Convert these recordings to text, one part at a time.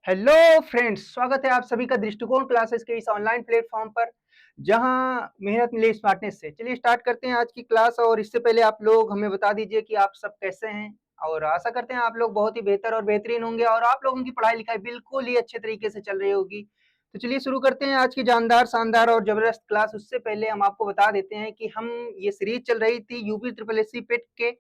Hello friends, स्वागत है आप सभी का दृष्टिकोण क्लासेस के इस ऑनलाइन प्लेटफॉर्म पर जहां मेहनत मिले स्मार्टनेस से। चलिए स्टार्ट करते हैं आज की क्लास। और इससे पहले आप लोग हमें बता दीजिए कि आप सब कैसे हैं। और आशा करते हैं आप लोग बहुत ही बेहतर और बेहतरीन होंगे और आप लोगों की पढ़ाई लिखाई बिल्कुल ही अच्छे तरीके से चल रही होगी। तो चलिए शुरू करते हैं आज की जानदार शानदार और जबरदस्त क्लास। उससे पहले हम आपको बता देते हैं कि हम ये सीरीज चल रही थी यूपी ट्रिपल एससी पेट के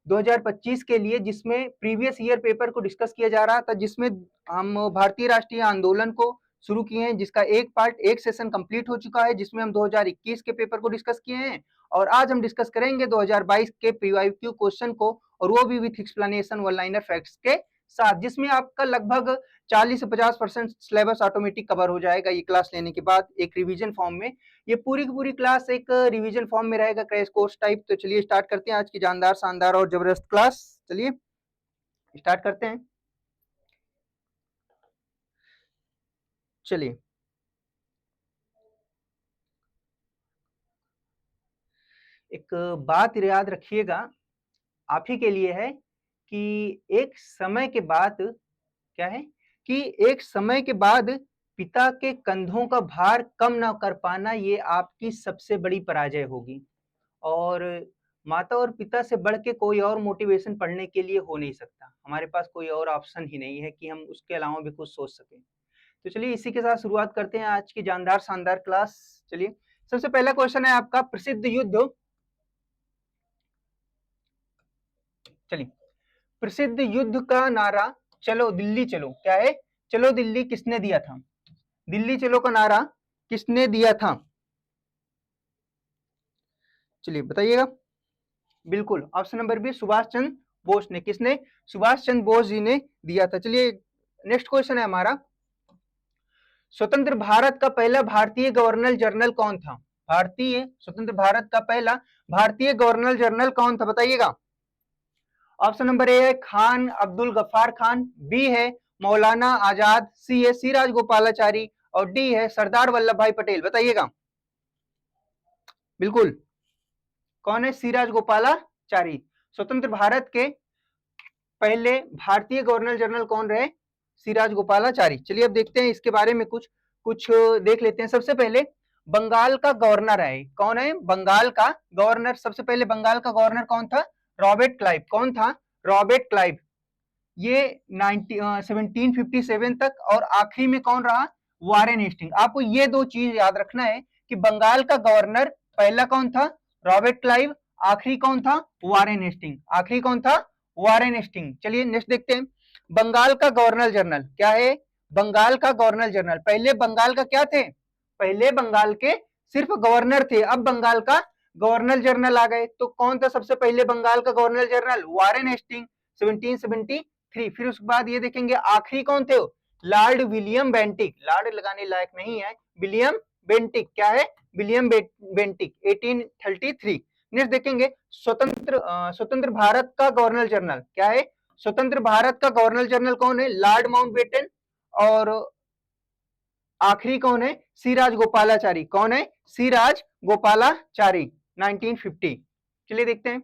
2025 के लिए, जिसमें प्रीवियस ईयर पेपर को डिस्कस किया जा रहा था, जिसमें हम भारतीय राष्ट्रीय आंदोलन को शुरू किए हैं, जिसका एक सेशन कंप्लीट हो चुका है, जिसमें हम 2021 के पेपर को डिस्कस किए हैं। और आज हम डिस्कस करेंगे 2022 के पीवाईक्यू क्वेश्चन को, और वो भी with explanation one liner facts के साथ, जिसमें आपका लगभग 40 से 50% सिलेबस ऑटोमेटिक कवर हो जाएगा ये क्लास लेने के बाद एक रिवीजन फॉर्म में। ये पूरी की पूरी क्लास एक रिवीजन फॉर्म में रहेगा, क्रैश कोर्स टाइप। तो चलिए स्टार्ट करते हैं आज की जानदार शानदार और जबरदस्त क्लास। चलिए स्टार्ट करते हैं। चलिए एक बात याद रखिएगा, आप ही के लिए है कि एक समय के बाद क्या है कि एक समय के बाद पिता के कंधों का भार कम ना कर पाना, ये आपकी सबसे बड़ी पराजय होगी। और माता और पिता से बढ़ के कोई और मोटिवेशन पढ़ने के लिए हो नहीं सकता। हमारे पास कोई और ऑप्शन ही नहीं है कि हम उसके अलावा भी कुछ सोच सकें। तो चलिए इसी के साथ शुरुआत करते हैं आज की जानदार शानदार क्लास। चलिए सबसे पहला क्वेश्चन है आपका, प्रसिद्ध युद्ध। चलिए प्रसिद्ध युद्ध का नारा चलो दिल्ली चलो क्या है? चलो दिल्ली किसने दिया था? दिल्ली चलो का नारा किसने दिया था? चलिए बताइएगा। बिल्कुल option number B, Subhash Chandra Bose ने। किसने? सुभाष चंद्र बोस जी ने दिया था। चलिए नेक्स्ट क्वेश्चन है हमारा, स्वतंत्र भारत का पहला भारतीय गवर्नर जनरल कौन था? भारतीय स्वतंत्र भारत का पहला भारतीय गवर्नर जनरल कौन था, बताइएगा। ऑप्शन नंबर ए है खान अब्दुल गफ्फार खान, बी है मौलाना आजाद, सी है सी राजगोपालाचारी, और डी है सरदार वल्लभ भाई पटेल। बताइएगा। बिल्कुल कौन है? सी राजगोपालाचारी। स्वतंत्र भारत के पहले भारतीय गवर्नर जनरल कौन रहे? सी राजगोपालाचारी। चलिए अब देखते हैं इसके बारे में कुछ कुछ देख लेते हैं। सबसे पहले बंगाल का गवर्नर है, कौन है बंगाल का गवर्नर? सबसे पहले बंगाल का गवर्नर कौन था? Robert Clive. कौन था? Robert Clive. ये 1757 तक। और आखिरी में कौन रहा? Warren Hasting. आपको ये दो चीज याद रखना है कि बंगाल का गवर्नर पहला कौन था? Robert Clive. आखिरी कौन था? Warren Hasting. आखिरी कौन था? Warren Hasting. चलिए नेक्स्ट देखते हैं, बंगाल का गवर्नर जनरल क्या है? बंगाल का गवर्नर जनरल, पहले बंगाल का क्या थे? पहले बंगाल के सिर्फ गवर्नर थे, अब बंगाल का गवर्नर जनरल आ गए। तो कौन था सबसे पहले बंगाल का गवर्नर जनरल? Warren Hasting 1773। फिर उसके बाद ये देखेंगे आखिरी कौन थे? Lord William Bentinck. लॉर्ड लगाने लायक नहीं है, विलियम बेंटिक। क्या है? William Bentinck 1833। नेक्स्ट देखेंगे स्वतंत्र भारत का गवर्नर जनरल क्या है? स्वतंत्र भारत का गवर्नर जनरल कौन है? Lord Mountbatten. और आखिरी कौन है? सी राजगोपालाचारी। कौन है? सी राजगोपालाचारी 1950। चलिए देखते हैं।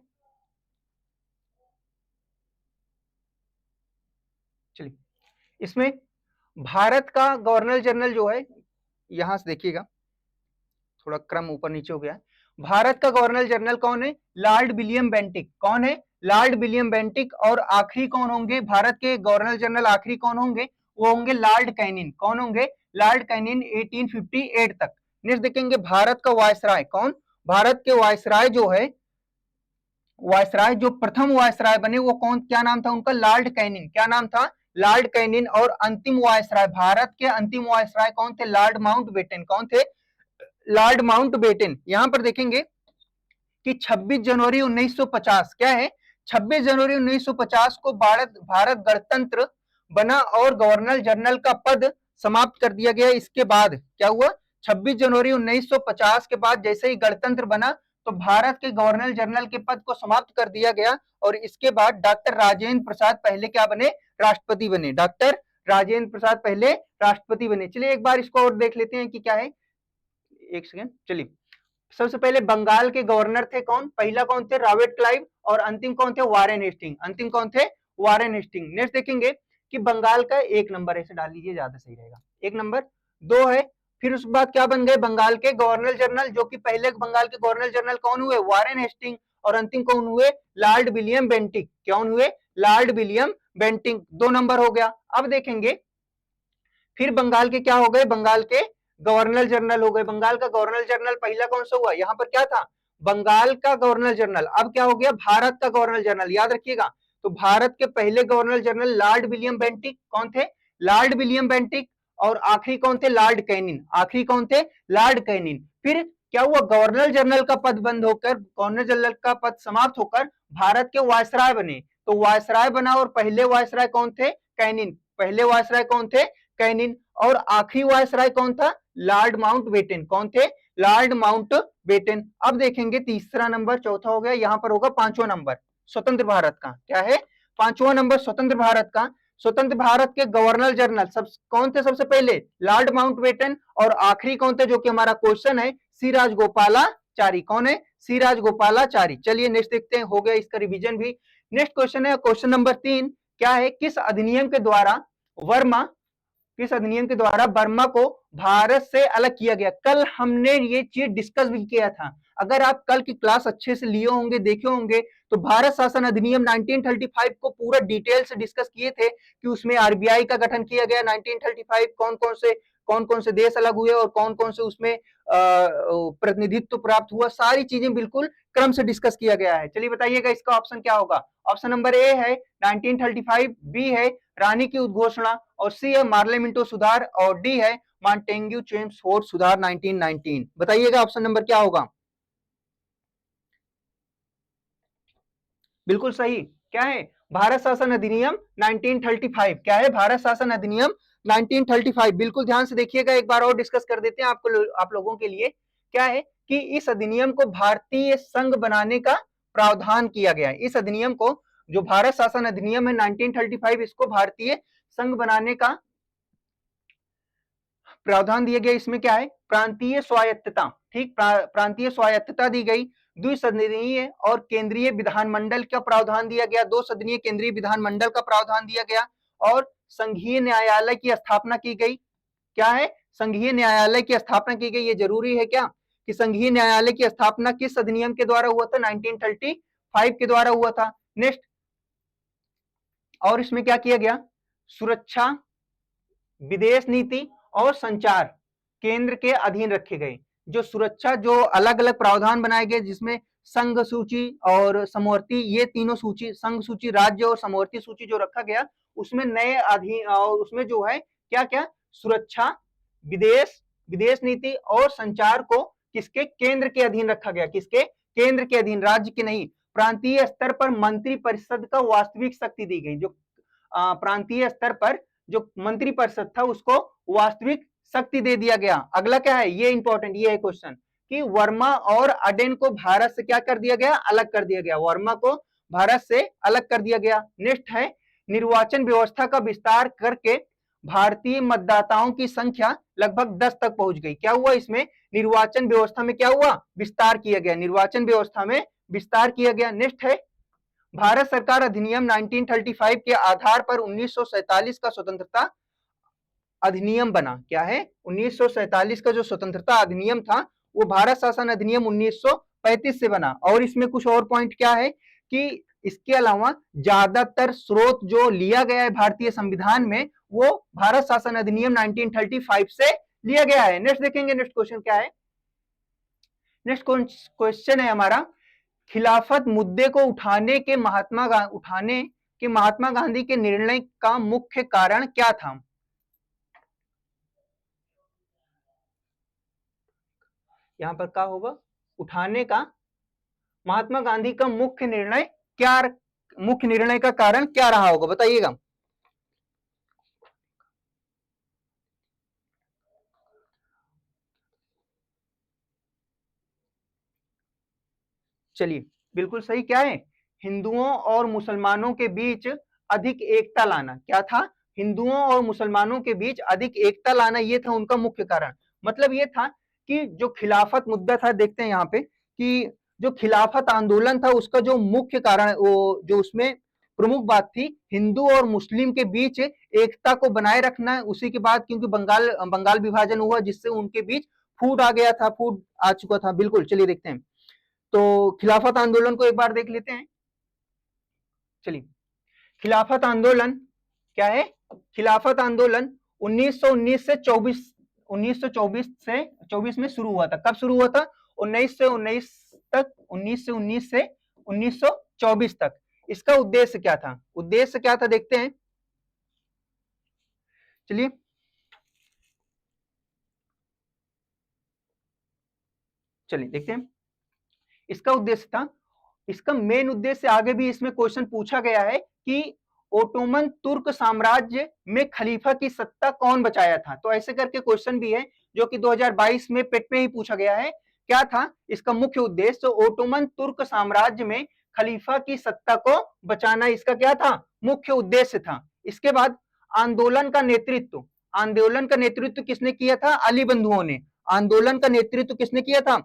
चलिए इसमें भारत का गवर्नर जनरल जो है, यहां से देखिएगा थोड़ा क्रम ऊपर नीचे हो गया। भारत का गवर्नर जनरल कौन है? Lord William Bentinck. कौन है? Lord William Bentinck. और आखिरी कौन होंगे भारत के गवर्नर जनरल? आखिरी कौन होंगे? वो होंगे लॉर्ड कैनिन। कौन होंगे? लॉर्ड कैनिन 1858 तक। नेक्स्ट देखेंगे भारत का वायसराय कौन? भारत के वायसराय जो है, वायसराय जो प्रथम वायसराय बने वो कौन, क्या नाम था उनका? Lord Canning. क्या नाम था? Lord Canning. और अंतिम वायसराय, भारत के अंतिम वायसराय कौन थे? Lord Mountbatten. कौन थे? Lord Mountbatten. यहां पर देखेंगे कि 26 जनवरी 1950 क्या है? 26 जनवरी 1950 को भारत गणतंत्र बना और गवर्नर जनरल का पद समाप्त कर दिया गया। इसके बाद क्या हुआ? 26 जनवरी 1950 के बाद जैसे ही गणतंत्र बना तो भारत के गवर्नर जनरल के पद को समाप्त कर दिया गया। और इसके बाद डॉक्टर राजेंद्र प्रसाद पहले क्या बने? राष्ट्रपति बने। डॉक्टर राजेंद्र प्रसाद पहले राष्ट्रपति बने। चलिए एक बार इसको और देख लेते हैं कि क्या है। एक सेकेंड। चलिए सबसे पहले बंगाल के गवर्नर थे कौन? पहला कौन थे? Robert Clive. और अंतिम कौन थे? Warren Hasting. अंतिम कौन थे? Warren Hasting. नेक्स्ट देखेंगे कि बंगाल का 1 नंबर, ऐसे डाल लीजिए, ज्यादा सही रहेगा। 1 नंबर। 2 है, फिर उसके बाद क्या बन गए, बंगाल के गवर्नर जनरल, जो कि पहले बंगाल के गवर्नर जनरल कौन हुए, वारेन हेस्टिंग, और अंतिम कौन हुए, लॉर्ड विलियम बेंटिक। कौन हुए, लॉर्ड विलियम बेंटिक। 2 नंबर हो गया। अब देखेंगे फिर बंगाल के क्या हो गए, बंगाल के गवर्नर जनरल हो गए। बंगाल का गवर्नर जनरल पहला कौन सा हुआ, यहां पर क्या था, बंगाल का गवर्नर जनरल। अब क्या हो गया, भारत का गवर्नर जनरल, याद रखिएगा। तो भारत के पहले governor general Lord William Bentinck, कौन थे, लॉर्ड विलियम बेंटिक। और आखिरी कौन थे, लॉर्ड कैनिन। आखिरी कौन थे, लॉर्ड कैनिन। फिर क्या हुआ, गवर्नर जनरल का पद बंद होकर, गवर्नर जनरल का पद समाप्त होकर भारत के वायसराय बने। तो वायसराय बना, और पहले वायसराय कौन थे, कैनिन। पहले वायसराय कौन थे, कैनिन। और आखिरी वायसराय कौन था, लॉर्ड माउंटबेटन। कौन थे, लॉर्ड माउंटबेटन। अब देखेंगे तीसरा नंबर, चौथा हो गया, यहां पर होगा 5वां नंबर स्वतंत्र भारत का। क्या है, 5वां नंबर स्वतंत्र भारत का। स्वतंत्र भारत के गवर्नर जनरल सब कौन थे, सबसे पहले लॉर्ड माउंटबेटन, और आखिरी कौन थे, जो कि हमारा क्वेश्चन है, सी राजगोपालाचारी। कौन है, सी राजगोपालाचारी। चलिए नेक्स्ट देखते हैं, हो गया इसका रिवीजन भी। नेक्स्ट क्वेश्चन है, क्वेश्चन नंबर 3, क्या है, किस अधिनियम के द्वारा वर्मा, किस अधिनियम के द्वारा बर्मा को भारत से अलग किया गया। कल हमने ये चीज डिस्कस भी किया था, अगर आप कल की क्लास अच्छे से लिए होंगे, देखे होंगे, तो भारत शासन अधिनियम 1935 को पूरा डिटेल से डिस्कस किए थे कि उसमें आरबीआई का गठन किया गया 1935, कौन कौन से देश अलग हुए और कौन कौन से उसमें प्रतिनिधित्व प्राप्त हुआ, सारी चीजें बिल्कुल क्रम से डिस्कस किया गया है। चलिए बताइएगा इसका ऑप्शन क्या होगा। ऑप्शन नंबर ए है 1935, बी है रानी की उद्घोषणा, और सी है मार्लेमिंटो सुधार, और डी है मॉन्टेग्यू चेम्सफोर्ड सुधार 1919। बताइएगा ऑप्शन नंबर क्या होगा। बिल्कुल सही, क्या है, भारत शासन अधिनियम 1935। क्या है, भारत शासन अधिनियम 1935। बिल्कुल ध्यान से देखिएगा, एक बार और डिस्कस कर देते हैं आप लोगों के लिए। क्या है कि इस अधिनियम को भारतीय संघ बनाने का प्रावधान किया गया है। इस अधिनियम को, जो भारत शासन अधिनियम है 1935, इसको भारतीय संघ बनाने का प्रावधान दिया गया। इसमें क्या है, प्रांतीय स्वायत्तता, ठीक, प्रांतीय स्वायत्तता दी गई। द्विसदनीय और केंद्रीय विधानमंडल का प्रावधान दिया गया, 2 सदनीय केंद्रीय विधानमंडल का प्रावधान दिया गया, और संघीय न्यायालय की स्थापना की गई। क्या है, संघीय न्यायालय की स्थापना की गई। ये जरूरी है क्या, कि संघीय न्यायालय की स्थापना किस अधिनियम के द्वारा हुआ था, 1935 के द्वारा हुआ था। नेक्स्ट, और इसमें क्या किया गया, सुरक्षा, विदेश नीति और संचार केंद्र के अधीन रखे गए। जो सुरक्षा, जो अलग अलग प्रावधान बनाए गए, जिसमें संघ सूची और समवर्ती, ये तीनों सूची, संघ सूची, राज्य और समवर्ती सूची जो रखा गया, उसमें नए अधीन, उसमें जो है क्या क्या, सुरक्षा, विदेश नीति और संचार को किसके, केंद्र के अधीन रखा गया। किसके, केंद्र के अधीन, राज्य के नहीं। प्रांतीय स्तर पर मंत्री परिषद का वास्तविक शक्ति दी गई। जो प्रांतीय स्तर पर जो मंत्री परिषद था, उसको वास्तविक शक्ति दे दिया गया। अगला क्या है, ये इंपॉर्टेंट, ये है क्वेश्चन, कि वर्मा और अडेन को भारत से क्या कर दिया गया, अलग कर दिया गया। वर्मा को भारत से अलग कर दिया गया। नेक्स्ट है, निर्वाचन व्यवस्था का विस्तार करके भारतीय मतदाताओं की संख्या लगभग 10 तक पहुंच गई। क्या हुआ, इसमें निर्वाचन व्यवस्था में क्या हुआ, विस्तार किया गया, निर्वाचन व्यवस्था में विस्तार किया गया। नेक्स्ट है, भारत सरकार अधिनियम 1935 के आधार पर 1947 का स्वतंत्रता अधिनियम बना। क्या है, 1947 का जो स्वतंत्रता अधिनियम था, वो भारत शासन अधिनियम 1935 से बना। और इसमें कुछ और पॉइंट क्या है, कि इसके अलावा ज्यादातर स्रोत जो लिया गया है भारतीय संविधान में, वो भारत शासन अधिनियम 1935 से लिया गया है। नेक्स्ट देखेंगे, नेक्स्ट क्वेश्चन क्या है। नेक्स्ट क्वेश्चन है हमारा, खिलाफत मुद्दे को उठाने के महात्मा गांधी के निर्णय का मुख्य कारण क्या था। यहां पर क्या होगा, उठाने का महात्मा गांधी का मुख्य निर्णय क्या, मुख्य निर्णय का कारण क्या रहा होगा, बताइएगा। चलिए, बिल्कुल सही, क्या है, हिंदुओं और मुसलमानों के बीच अधिक एकता लाना। क्या था, हिंदुओं और मुसलमानों के बीच अधिक एकता लाना, ये था उनका मुख्य कारण। मतलब ये था कि जो खिलाफत मुद्दा था, देखते हैं यहाँ पे, कि जो खिलाफत आंदोलन था, उसका जो मुख्य कारण, वो जो उसमें प्रमुख बात थी हिंदू और मुस्लिम के बीच एकता को बनाए रखना। उसी के बाद क्योंकि बंगाल विभाजन हुआ जिससे उनके बीच फूट आ गया था, फूट आ चुका था। बिल्कुल, चलिए देखते हैं। तो खिलाफत आंदोलन को एक बार देख लेते हैं। चलिए, खिलाफत आंदोलन क्या है? खिलाफत आंदोलन 1919 से 24 में शुरू हुआ था। कब शुरू हुआ था? 1919 तक, 1919 से 1924 तक। इसका उद्देश्य क्या था? उद्देश्य क्या था देखते हैं। चलिए, देखते हैं। इसका उद्देश्य था, इसका मेन उद्देश्य आगे भी इसमें क्वेश्चन पूछा गया है कि ओटोमन तुर्क साम्राज्य में खलीफा की सत्ता कौन बचाया था। तो ऐसे करके क्वेश्चन भी है जो कि 2022 में पेट में ही पूछा गया है। क्या था इसका मुख्य उद्देश्य? तो ओटोमन तुर्क साम्राज्य में खलीफा की सत्ता को बचाना इसका क्या था? मुख्य उद्देश्य था। इसके बाद आंदोलन का नेतृत्व किसने किया था? अली बंधुओं ने। आंदोलन का नेतृत्व किसने किया था?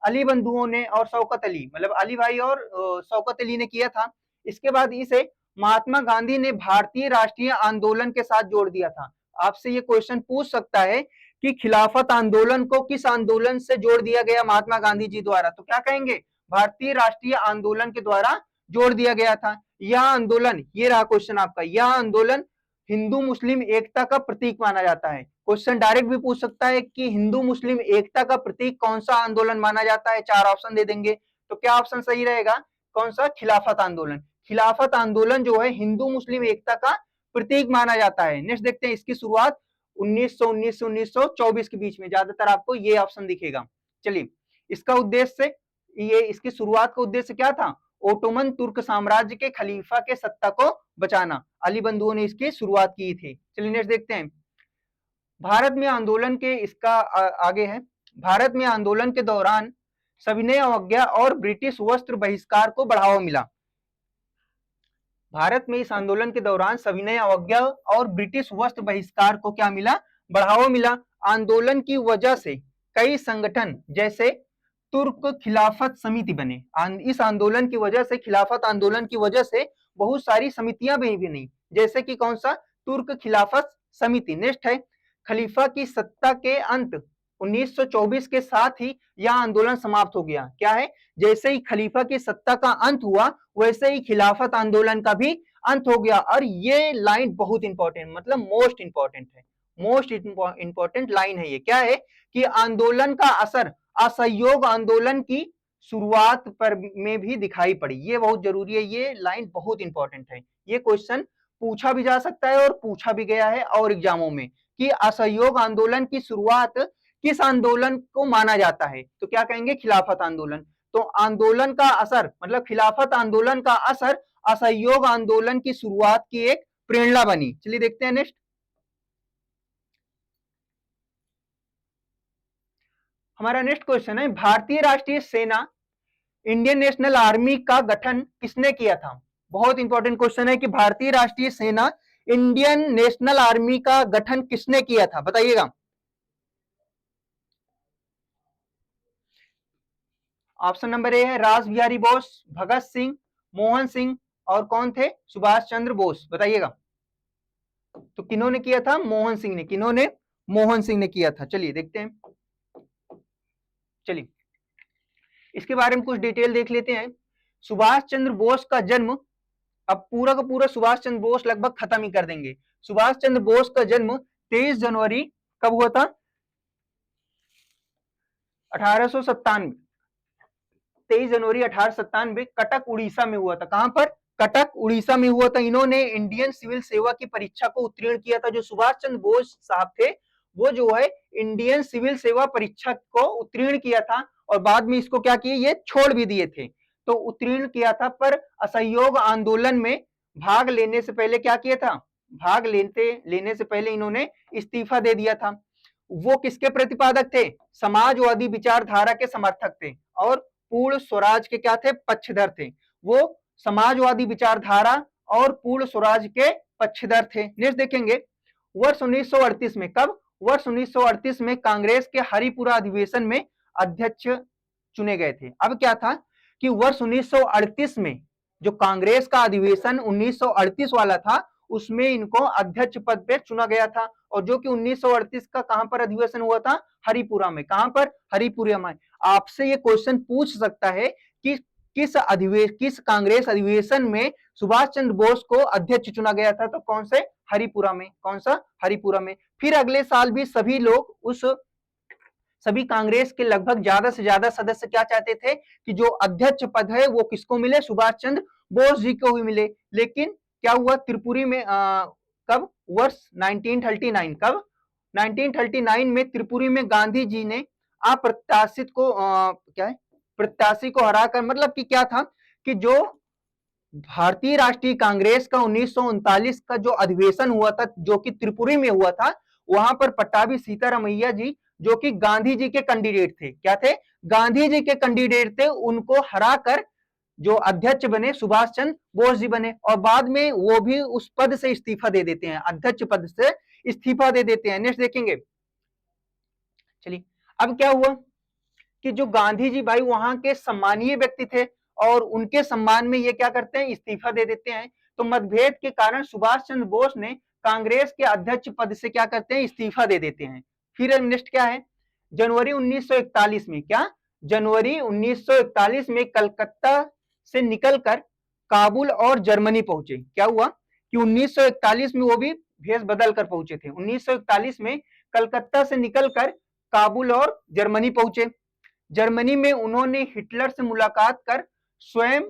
अली बंधुओं ने और शौकत अली, मतलब अली भाई और शौकत अली ने किया था। इसके बाद इसे महात्मा गांधी ने भारतीय राष्ट्रीय आंदोलन के साथ जोड़ दिया था। आपसे ये क्वेश्चन पूछ सकता है कि खिलाफत आंदोलन को किस आंदोलन से जोड़ दिया गया महात्मा गांधी जी द्वारा? तो क्या कहेंगे? भारतीय राष्ट्रीय आंदोलन के द्वारा जोड़ दिया गया था। यह आंदोलन, ये रहा क्वेश्चन आपका, यह आंदोलन हिंदू मुस्लिम एकता का प्रतीक माना जाता है। क्वेश्चन डायरेक्ट भी पूछ सकता है कि हिंदू मुस्लिम एकता का प्रतीक कौन सा आंदोलन माना जाता है? 4 ऑप्शन दे देंगे। तो क्या ऑप्शन सही रहेगा? कौन सा? खिलाफत आंदोलन। खिलाफत आंदोलन जो है हिंदू मुस्लिम एकता का प्रतीक माना जाता है। नेक्स्ट देखते हैं, इसकी शुरुआत 1919 से 1924 के बीच में, ज्यादातर आपको ये ऑप्शन दिखेगा। चलिए, इसका उद्देश्य, ये इसकी शुरुआत का उद्देश्य क्या था? ओटोमन तुर्क साम्राज्य के खलीफा के सत्ता को बचाना। अली बंधुओं ने इसकी शुरुआत की थी। चलिए नेक्स्ट देखते हैं। भारत में आंदोलन के, इसका आगे है, भारत में आंदोलन के दौरान सविनय अवज्ञा और ब्रिटिश वस्त्र बहिष्कार को बढ़ावा मिला। भारत में इस आंदोलन के दौरान सविनय अवज्ञा और ब्रिटिश वस्त्र बहिष्कार को क्या मिला? बढ़ावा मिला। आंदोलन की वजह से कई संगठन जैसे तुर्क खिलाफत समिति बने। इस आंदोलन की वजह से, खिलाफत आंदोलन की वजह से बहुत सारी समितियां भी बनी, जैसे कि कौन सा? तुर्क खिलाफत समिति। नेक्स्ट है, खलीफा की सत्ता के अंत 1924 के साथ ही यह आंदोलन समाप्त हो गया। क्या है? जैसे ही खलीफा की सत्ता का अंत हुआ वैसे ही खिलाफत आंदोलन का भी अंत हो गया। और ये लाइन बहुत इंपॉर्टेंट, मतलब मोस्ट इंपॉर्टेंट है, मोस्ट इंपॉर्टेंट लाइन है ये। क्या है कि आंदोलन का असर असहयोग आंदोलन की शुरुआत पर में भी दिखाई पड़ी। ये बहुत जरूरी है, ये लाइन बहुत इंपॉर्टेंट है। ये क्वेश्चन पूछा भी जा सकता है और पूछा भी गया है और एग्जामों में कि असहयोग आंदोलन की शुरुआत किस आंदोलन को माना जाता है? तो क्या कहेंगे? खिलाफत आंदोलन। तो आंदोलन का असर, मतलब खिलाफत आंदोलन का असर असहयोग आंदोलन की शुरुआत की एक प्रेरणा बनी। चलिए देखते हैं नेक्स्ट। हमारा नेक्स्ट क्वेश्चन है, भारतीय राष्ट्रीय सेना इंडियन नेशनल आर्मी का गठन किसने किया था? बहुत इंपॉर्टेंट क्वेश्चन है कि भारतीय राष्ट्रीय सेना इंडियन नेशनल आर्मी का गठन किसने किया था? बताइएगा। ऑप्शन नंबर ए है रास बिहारी बोस, भगत सिंह, मोहन सिंह और कौन थे? सुभाष चंद्र बोस। बताइएगा। तो किन्होंने किया था? मोहन सिंह ने। किन्होंने? मोहन सिंह ने किया था। चलिए देखते हैं। चलिए, इसके बारे में कुछ डिटेल देख लेते हैं। सुभाष चंद्र बोस का जन्म, अब पूरा का पूरा सुभाष चंद्र बोस लगभग खत्म ही कर देंगे। सुभाष चंद्र बोस का जन्म 23 जनवरी कब हुआ था? 1897। 23 जनवरी 1897 कटक उड़ीसा में हुआ था। कहां पर? कटक उड़ीसा में हुआ था। इन्होंने इंडियन सिविल सेवा की परीक्षा को उत्तीर्ण किया था। जो सुभाष चंद्र बोस साहब थे वो जो है इंडियन सिविल सेवा परीक्षा को उत्तीर्ण किया था और बाद में इसको क्या किए? ये छोड़ भी दिए थे। तो उत्तीर्ण किया था, पर असहयोग आंदोलन में भाग लेने से पहले क्या किया था? भाग लेने से पहले इन्होंने इस्तीफा दे दिया था। वो किसके प्रतिपादक थे? समाजवादी विचारधारा के समर्थक थे और पूर्ण स्वराज के क्या थे? पक्षधर थे। वो समाजवादी विचारधारा और पूर्ण स्वराज के पक्षधर थे। नेक्स्ट देखेंगे, वर्ष 1938 में, कब? वर्ष 1938 में कांग्रेस के हरिपुरा अधिवेशन में अध्यक्ष चुने गए थे। अब क्या था कि वर्ष 1938 में जो कांग्रेस का अधिवेशन 1938 वाला था उसमें इनको अध्यक्ष पद पे चुना गया था, और जो कि 1938 का कहां पर अधिवेशन हुआ था, हरिपुरा में। कहां पर, हरिपुरा में। आपसे ये क्वेश्चन पूछ सकता है कि किस कांग्रेस अधिवेशन में सुभाष चंद्र बोस को अध्यक्ष चुना गया था, तो कौन से, हरिपुरा में। कौन सा, हरिपुरा में। फिर अगले साल भी सभी कांग्रेस के लगभग ज्यादा से ज्यादा सदस्य क्या चाहते थे कि जो अध्यक्ष पद है वो किसको मिले, सुभाष चंद्र बोस जी को ही मिले। लेकिन क्या हुआ, त्रिपुरी में कब, वर्ष 1939, कब, 1939 में त्रिपुरी में गांधी जी ने अप्रत्याशित को क्या है, प्रत्याशी को हराकर, मतलब कि क्या था कि जो भारतीय राष्ट्रीय कांग्रेस का 1939 का जो अधिवेशन हुआ था, जो कि त्रिपुरी में हुआ था, वहां पर पट्टाभी सीतारामैया जी, जो कि गांधी जी के कैंडिडेट थे, क्या थे, गांधी जी के कैंडिडेट थे, उनको हराकर जो अध्यक्ष बने सुभाष चंद्र बोस जी बने, और बाद में वो भी उस पद से इस्तीफा दे देते हैं, अध्यक्ष पद से इस्तीफा दे देते हैं। नेक्स्ट देखेंगे। चलिए, अब क्या हुआ कि जो गांधी जी भाई वहां के सम्मानीय व्यक्ति थे, और उनके सम्मान में ये क्या करते हैं, इस्तीफा दे देते हैं। तो मतभेद के कारण सुभाष चंद्र बोस ने कांग्रेस के अध्यक्ष पद से क्या करते हैं, इस्तीफा दे देते हैं। फिर नेक्स्ट क्या है, जनवरी 1941 में, क्या, जनवरी 1941 में कलकत्ता से निकलकर काबुल और जर्मनी पहुंचे। क्या हुआ कि 1941 में वो भी भेष बदल कर पहुंचे थे। 1941 में कलकत्ता से निकलकर काबुल और जर्मनी पहुंचे। जर्मनी में उन्होंने हिटलर से मुलाकात कर स्वयं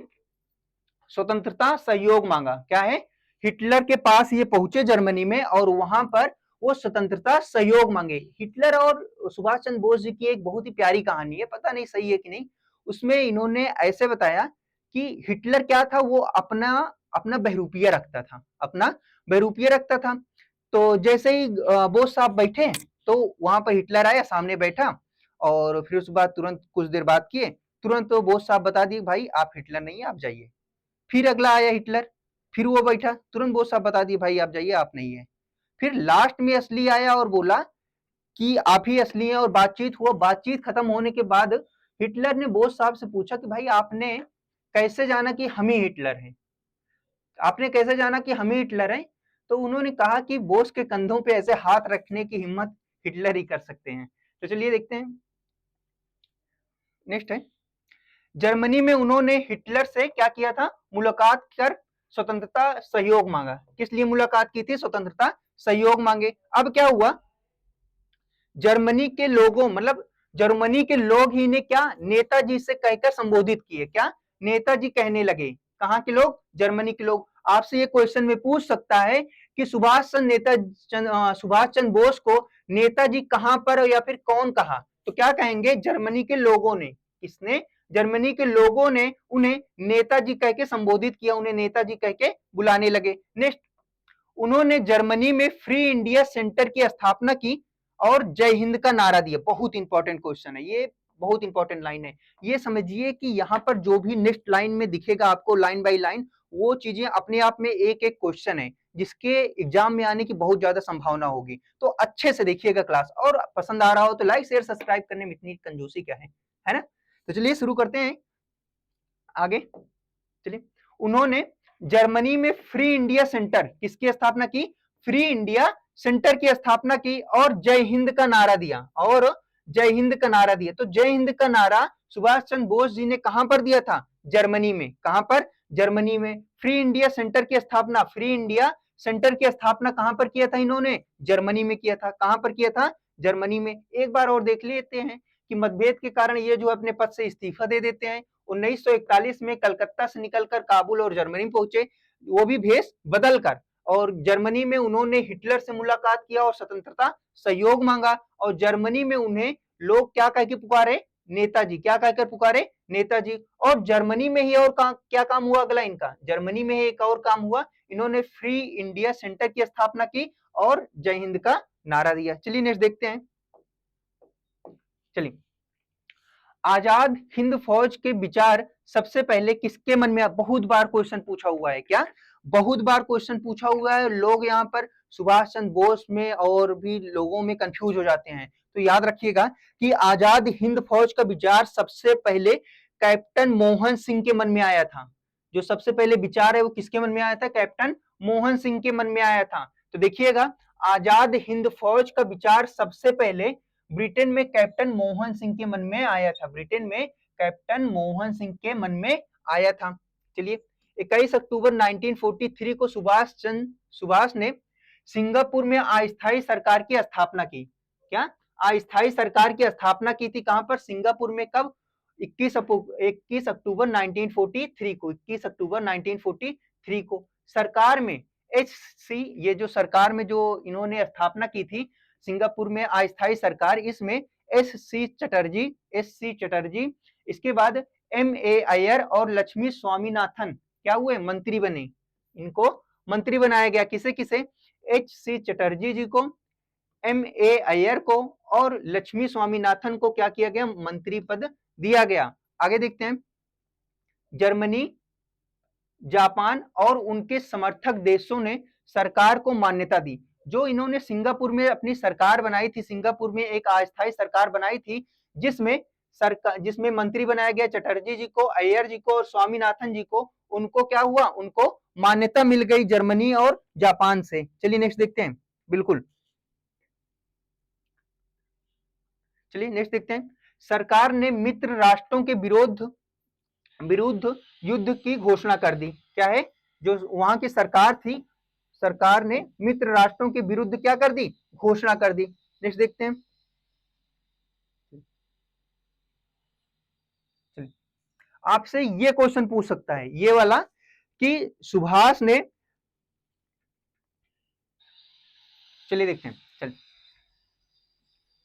स्वतंत्रता सहयोग मांगा। क्या है, हिटलर के पास ये पहुंचे जर्मनी में, और वहां पर वो स्वतंत्रता सहयोग मांगे। हिटलर और सुभाष चंद्र बोस जी की एक बहुत ही प्यारी कहानी है, पता नहीं सही है कि नहीं। उसमें इन्होंने ऐसे बताया कि हिटलर क्या था, वो अपना अपना बहरूपिया रखता था, अपना बहरूपिया रखता था। तो जैसे ही बोस साहब बैठे, तो वहां पर हिटलर आया, सामने बैठा, और फिर उसके बाद तुरंत कुछ देर बात किए, तुरंत तो बोस साहब बता दिए, भाई आप हिटलर नहीं है, आप जाइए। फिर अगला आया हिटलर, फिर वो बैठा, तुरंत बोस साहब बता दिए, भाई आप जाइए, आप नहीं है। फिर लास्ट में असली आया और बोला कि आप ही असली हैं, और बातचीत हुआ। बातचीत खत्म होने के बाद हिटलर ने बोस साहब से पूछा कि भाई आपने कैसे जाना कि हम ही हिटलर हैं, आपने कैसे जाना कि हम ही हिटलर हैं। तो उन्होंने कहा कि बोस के कंधों पे ऐसे हाथ रखने की हिम्मत हिटलर ही कर सकते हैं। तो चलिए देखते हैं। नेक्स्ट है, जर्मनी में उन्होंने हिटलर से क्या किया था, मुलाकात कर स्वतंत्रता सहयोग मांगा। किस लिए मुलाकात की थी, स्वतंत्रता सहयोग मांगे। अब क्या हुआ, जर्मनी के लोगों, मतलब जर्मनी के लोग ही ने क्या, नेताजी से कहकर संबोधित किए। क्या, नेताजी कहने लगे। कहां के लोग, जर्मनी के लोग। आपसे ये क्वेश्चन में पूछ सकता है कि सुभाष चंद्र बोस को नेताजी कहां पर या फिर कौन कहा, तो क्या कहेंगे, जर्मनी के लोगों ने। किसने, जर्मनी के लोगों ने उन्हें नेताजी कह के संबोधित किया, उन्हें नेताजी कह के बुलाने लगे। नेक्स्ट, उन्होंने जर्मनी में फ्री इंडिया सेंटर की स्थापना की और जय हिंद का नारा दिया। बहुत इंपॉर्टेंट क्वेश्चन है ये, बहुत इंपॉर्टेंट लाइन है। ये समझिए कि यहाँ पर जो भी नेक्स्ट लाइन में दिखेगा आपको लाइन बाय लाइन, वो चीजें अपने आप में एक एक क्वेश्चन है जिसके एग्जाम में आने की बहुत ज्यादा संभावना होगी। तो अच्छे से देखिएगा क्लास, और पसंद आ रहा हो तो लाइक शेयर सब्सक्राइब करने में इतनी कंजूसी क्या है ना। तो चलिए शुरू करते हैं आगे। चलिए, उन्होंने जर्मनी में फ्री इंडिया सेंटर किसकी स्थापना की, फ्री इंडिया सेंटर की स्थापना की, और जय हिंद का नारा दिया, और जय हिंद का नारा दिया। तो जय हिंद का नारा सुभाष चंद्र बोस जी ने कहां पर दिया था, जर्मनी में। कहां पर, जर्मनी में। फ्री इंडिया सेंटर की स्थापना, फ्री इंडिया सेंटर की स्थापना कहां पर किया था इन्होंने, जर्मनी में किया था। कहां पर किया था, जर्मनी में। एक बार और देख लेते हैं कि मतभेद के कारण ये जो अपने पद से इस्तीफा दे देते हैं। 1941 में कलकत्ता से निकलकर काबुल और जर्मनी पहुंचे, वो भी भेष बदलकर, और जर्मनी में उन्होंने हिटलर से मुलाकात किया और स्वतंत्रता सहयोग मांगा, और जर्मनी में उन्हें लोग क्या कह के पुकारे, नेताजी। क्या कहकर पुकारे, नेताजी। और जर्मनी में ही और क्या काम हुआ अगला इनका, जर्मनी में ही एक और काम हुआ, इन्होंने फ्री इंडिया सेंटर की स्थापना की और जय हिंद का नारा दिया। चलिए नेक्स्ट देखते हैं। चलिए, आजाद हिंद फौज के विचार सबसे पहले किसके मन में, बहुत बार क्वेश्चन पूछा हुआ है। क्या, बहुत बार क्वेश्चन पूछा हुआ है। लोग यहाँ पर सुभाष चंद्र बोस में और भी लोगों में कंफ्यूज हो जाते हैं। तो याद रखिएगा कि आजाद हिंद फौज का विचार सबसे पहले कैप्टन मोहन सिंह के मन में आया था। जो सबसे पहले विचार है वो किसके मन में आया था? कैप्टन मोहन सिंह के मन में आया था। तो देखिएगा, आजाद हिंद फौज का विचार सबसे पहले ब्रिटेन में कैप्टन मोहन सिंह के मन में आया था। ब्रिटेन में कैप्टन मोहन सिंह के मन में आया था। चलिए, 21 अक्टूबर 1943 को सुभाष ने सिंगापुर में अस्थायी सरकार की स्थापना की। क्या? अस्थायी सरकार की स्थापना की थी। कहां पर? सिंगापुर में। कब? 21 अक्टूबर 1943 को। 21 अक्टूबर 1943 को सरकार में ये जो सरकार में जो इन्होंने स्थापना की थी सिंगापुर में अस्थायी सरकार, इसमें एस सी चटर्जी, इसके बाद M.A. अय्यर और लक्ष्मी स्वामीनाथन क्या हुए? मंत्री बने। इनको मंत्री बनाया गया। किसे किसे? H.C. चटर्जी जी को, M.A. अय्यर को और लक्ष्मी स्वामीनाथन को क्या किया गया? मंत्री पद दिया गया। आगे देखते हैं। जर्मनी, जापान और उनके समर्थक देशों ने सरकार को मान्यता दी। जो इन्होंने सिंगापुर में अपनी सरकार बनाई थी, सिंगापुर में एक अस्थायी सरकार बनाई थी, जिसमें मंत्री बनाया गया चटर्जी जी को, अय्यर जी को और स्वामीनाथन जी को। उनको क्या हुआ? उनको मान्यता मिल गई जर्मनी और जापान से। चलिए नेक्स्ट देखते हैं। बिल्कुल, चलिए नेक्स्ट देखते हैं। सरकार ने मित्र राष्ट्रों के विरुद्ध युद्ध की घोषणा कर दी। क्या है? जो वहां की सरकार थी, सरकार ने मित्र राष्ट्रों के विरुद्ध क्या कर दी? घोषणा कर दी। नेक्स्ट देखते हैं। आपसे ये क्वेश्चन पूछ सकता है, ये वाला, कि सुभाष ने, चलिए देखते हैं। चलिए,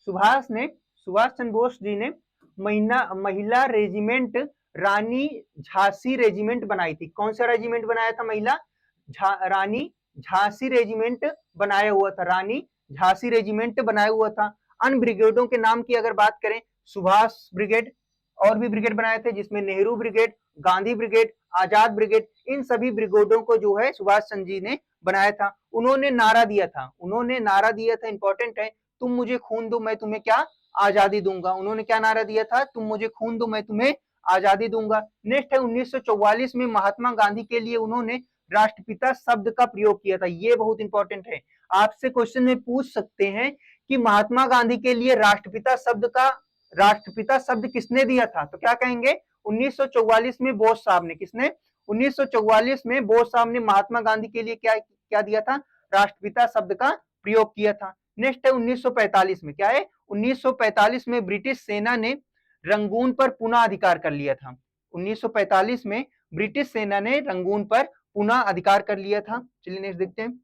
सुभाष चंद्र बोस जी ने महिला रेजिमेंट रानी झांसी रेजिमेंट बनाई थी। कौन सा रेजिमेंट बनाया था? रानी झांसी रेजिमेंट बनाया हुआ था। रानी झांसी रेजिमेंट बनाया हुआ था। अन्य ब्रिगेडों के नाम की अगर बात करें, सुभाष ब्रिगेड, और भी ब्रिगेड बनाए थे जिसमें नेहरू ब्रिगेड, गांधी ब्रिगेड, आजाद ब्रिगेड, इन सभी ब्रिगेडों को जो है सुभाष चंद्र जी ने बनाया था। उन्होंने नारा दिया था, इंपॉर्टेंट है, तुम मुझे खून दो मैं तुम्हें क्या? आजादी दूंगा। उन्होंने क्या नारा दिया था? तुम मुझे खून दो मैं तुम्हें आजादी दूंगा। नेक्स्ट है 1944 में महात्मा गांधी के लिए उन्होंने राष्ट्रपिता शब्द का प्रयोग किया था। ये बहुत इंपॉर्टेंट है, आपसे क्वेश्चन में पूछ सकते हैं कि महात्मा गांधी के लिए राष्ट्रपिता शब्द किसने दिया था? तो क्या कहेंगे? 1944 में बोस साहब ने। किसने? 1944 में बोस साहब ने महात्मा गांधी के लिए क्या दिया था? राष्ट्रपिता शब्द का प्रयोग किया था। नेक्स्ट है 1945 में। क्या है? 1945 में ब्रिटिश सेना ने रंगून पर पुनः अधिकार कर लिया था। 1945 में ब्रिटिश सेना ने रंगून पर पुनः अधिकार कर लिया था। चलिए नेक्स्ट देखते हैं।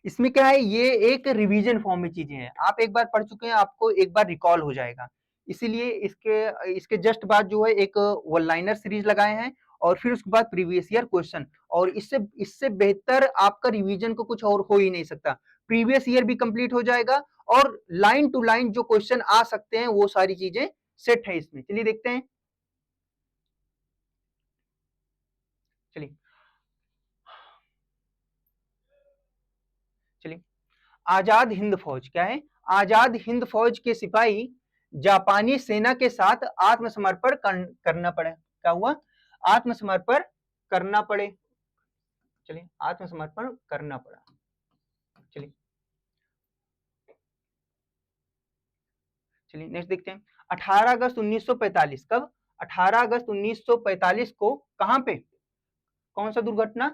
इसमें क्या है? ये एक रिवीजन फॉर्म में चीजें हैं, आप एक बार पढ़ चुके हैं, आपको एक बार रिकॉल हो जाएगा। इसीलिए इसके जस्ट बाद जो है एक वन लाइनर सीरीज लगाए हैं और फिर उसके बाद प्रीवियस ईयर क्वेश्चन, और इससे बेहतर आपका रिवीजन को कुछ और हो ही नहीं सकता। प्रीवियस ईयर भी कंप्लीट हो जाएगा और लाइन टू लाइन जो क्वेश्चन आ सकते हैं वो सारी चीजें सेट है इसमें। चलिए देखते हैं। चलिए आजाद हिंद फौज। क्या है? आजाद हिंद फौज के सिपाही जापानी सेना के साथ आत्मसमर्पण करना पड़े। क्या हुआ? आत्मसमर्पण करना पड़े। चलिए, आत्मसमर्पण करना पड़ा। चलिए नेक्स्ट देखते हैं। 18 अगस्त 1945। कब? 18 अगस्त 1945 को कहां पे? कौन सा दुर्घटना?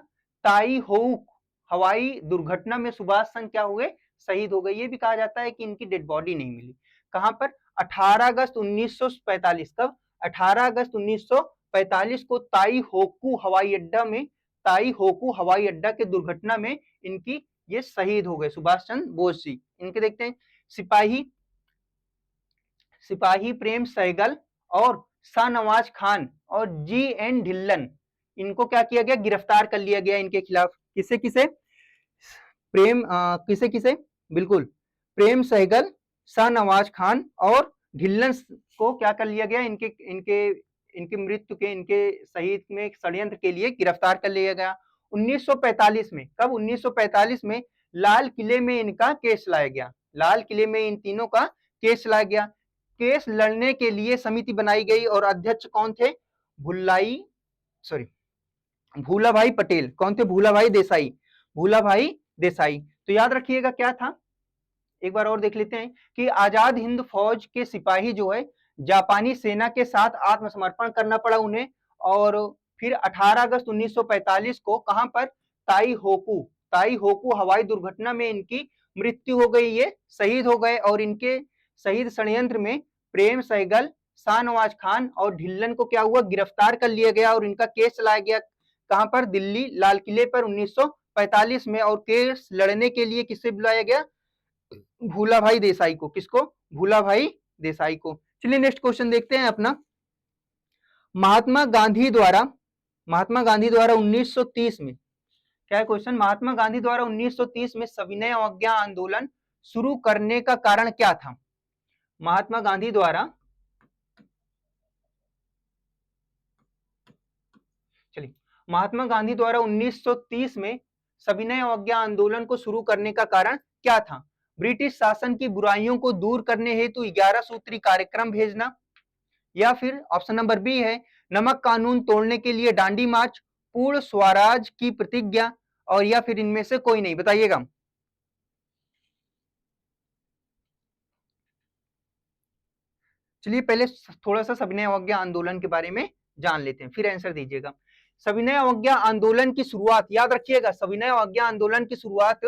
ताई होउक हवाई दुर्घटना में सुभाष चंद्र क्या हुए? शहीद हो गए। ये भी कहा जाता है कि इनकी डेड बॉडी नहीं मिली। कहां पर? 18 अगस्त 1945। कब? 18 अगस्त 1945 को ताई होकू हवाई अड्डा के दुर्घटना में इनकी ये शहीद हो गए, सुभाष चंद्र बोस जी। इनके देखते हैं। सिपाही प्रेम सहगल और शाहनवाज खान और G.N. ढिल्लन, इनको क्या किया गया? गिरफ्तार कर लिया गया इनके खिलाफ। किसे किसे? किसे किसे? बिल्कुल, प्रेम सहगल, शाहनवाज खान और ढिल्लन को क्या कर लिया गया? इनके मृत्यु के, इनके शहीद में षड्यंत्र के लिए गिरफ्तार कर लिया गया 1945 में। कब? 1945 में लाल किले में इनका केस लाया गया। लाल किले में इन तीनों का केस लाया गया। केस लड़ने के लिए समिति बनाई गई और अध्यक्ष कौन थे? भूला भाई पटेल। कौन थे? भूला भाई देसाई। भूला भाई देसाई। तो याद रखिएगा क्या था, एक बार और देख लेते हैं कि आजाद हिंद फौज के सिपाही जो है जापानी सेना के साथ आत्मसमर्पण करना पड़ा उन्हें, और फिर 18 अगस्त 1945 को कहां पर? ताई होकू हवाई दुर्घटना में इनकी मृत्यु हो गई, ये शहीद हो गए। और इनके शहीद षड्यंत्र में प्रेम सहगल, शाहनवाज खान और ढिल्लन को क्या हुआ? गिरफ्तार कर लिया गया और इनका केस चलाया गया कहां पर? दिल्ली लाल किले पर 1945 में। और केस लड़ने के लिए किसे बुलाया गया? भूला भाई देसाई को। किसको? भूला भाई देसाई को। चलिए नेक्स्ट क्वेश्चन देखते हैं अपना। महात्मा गांधी द्वारा 1930 में, क्या है क्वेश्चन? महात्मा गांधी द्वारा 1930 में सविनय अवज्ञा आंदोलन शुरू करने का कारण क्या था? महात्मा गांधी द्वारा, चलिए, महात्मा गांधी द्वारा 1930 में सविनय अवज्ञा आंदोलन को शुरू करने का कारण क्या था? ब्रिटिश शासन की बुराइयों को दूर करने हेतु 11 सूत्री कार्यक्रम भेजना, या फिर ऑप्शन नंबर बी है नमक कानून तोड़ने के लिए डांडी मार्च, पूर्ण स्वराज की प्रतिज्ञा, और या फिर इनमें से कोई नहीं, बताइएगा। चलिए पहले थोड़ा सा सविनय अवज्ञा आंदोलन के बारे में जान लेते हैं, फिर आंसर दीजिएगा। सविनय अवज्ञा आंदोलन की शुरुआत याद रखिएगा, सविनय अवज्ञा आंदोलन की शुरुआत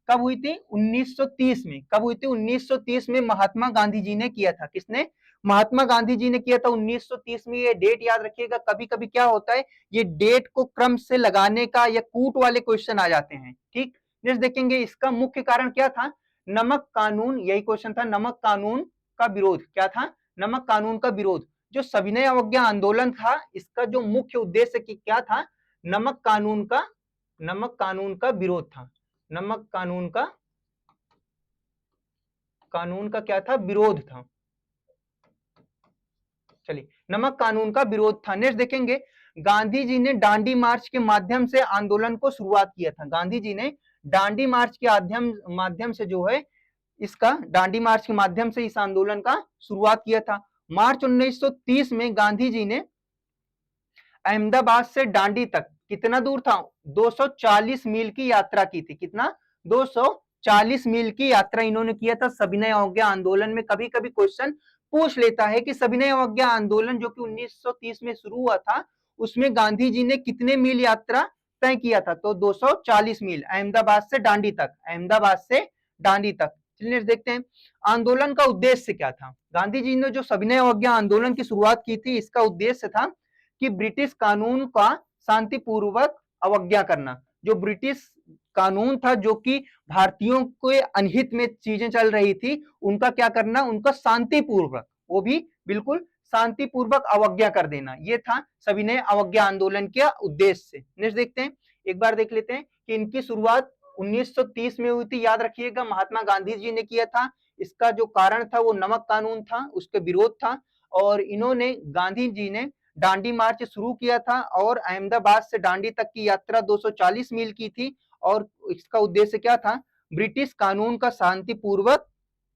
कब हुई थी? 1930 में। कब हुई थी? 1930 में महात्मा गांधी जी ने किया था। किसने? महात्मा गांधी जी ने किया था 1930 में। ये डेट याद रखिएगा, कभी कभी क्या होता है, ये डेट को क्रम से लगाने का या कूट वाले क्वेश्चन आ जाते हैं, ठीक। नेक्स्ट देखेंगे, इसका मुख्य कारण क्या था? नमक कानून, यही क्वेश्चन था, नमक कानून का विरोध। क्या था? नमक कानून का विरोध। जो सविनय अवज्ञा आंदोलन था, इसका जो मुख्य उद्देश्य क्या था? नमक कानून का विरोध था। नमक कानून का क्या था? विरोध था। चलिए, नमक कानून का विरोध था। नेक्स्ट देखेंगे, गांधी जी ने डांडी मार्च के माध्यम से आंदोलन को शुरुआत किया था। गांधी जी ने डांडी मार्च के माध्यम से जो है, इसका डांडी मार्च के माध्यम से इस आंदोलन का शुरुआत किया था। मार्च 1930 में गांधी जी ने अहमदाबाद से डांडी तक कितना दूर था? 240 मील की यात्रा की थी। कितना? 240 मील की यात्रा इन्होंने किया था सविनय अवज्ञा आंदोलन में। कभी कभी क्वेश्चन पूछ लेता है कि सविनय अवज्ञा आंदोलन जो कि 1930 में शुरू हुआ था, उसमें गांधी जी ने कितने मील यात्रा तय किया था? तो 240 मील, अहमदाबाद से डांडी तक। अहमदाबाद से डांडी तक। चलिए देखते हैं आंदोलन का उद्देश्य क्या था। गांधी जी ने जो सविनय अवज्ञा आंदोलन की शुरुआत की थी, इसका उद्देश्य था कि ब्रिटिश कानून का शांतिपूर्वक अवज्ञा करना। जो ब्रिटिश कानून था, जो कि भारतीयों के अनहित में चीजें चल रही थी, उनका क्या करना? उनका शांतिपूर्वक, वो भी बिल्कुल शांतिपूर्वक अवज्ञा कर देना। ये था सविनय अवज्ञा आंदोलन का उद्देश्य। नेक्स्ट देखते हैं, एक बार देख लेते हैं कि इनकी शुरुआत 1930 में हुई थी। याद रखिएगा, महात्मा गांधी जी ने किया था। इसका जो कारण था वो नमक कानून था, उसके विरोध था। और इन्होंने, गांधी जी ने डांडी मार्च शुरू किया था और अहमदाबाद से डांडी तक की यात्रा 240 मील की थी। और इसका उद्देश्य क्या था? ब्रिटिश कानून का शांतिपूर्वक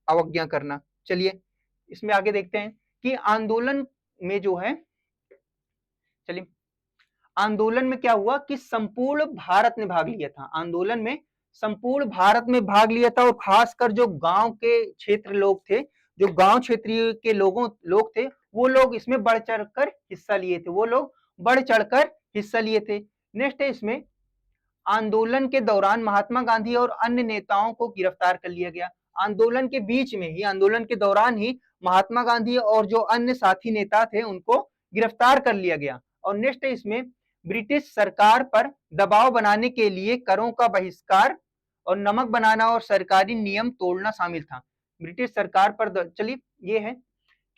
अवज्ञा करना। चलिए इसमें आगे देखते हैं कि आंदोलन में जो है, चलिए आंदोलन में क्या हुआ कि संपूर्ण भारत ने भाग लिया था। आंदोलन में संपूर्ण भारत में भाग लिया था, और खासकर जो गांव के क्षेत्र लोग थे, जो गांव क्षेत्रीय के लोग थे, वो लोग इसमें बढ़ चढ़कर हिस्सा लिए थे। वो लोग बढ़ चढ़कर हिस्सा लिए थे। नेक्स्ट है, इसमें आंदोलन के दौरान महात्मा गांधी और अन्य नेताओं को गिरफ्तार कर लिया गया। आंदोलन के बीच में ही, आंदोलन के दौरान ही महात्मा गांधी और जो अन्य साथी नेता थे, उनको गिरफ्तार कर लिया गया। और नेक्स्ट है, इसमें ब्रिटिश सरकार पर दबाव बनाने के लिए करों का बहिष्कार और नमक बनाना और सरकारी नियम तोड़ना शामिल था। ब्रिटिश सरकार पर, चलिए ये है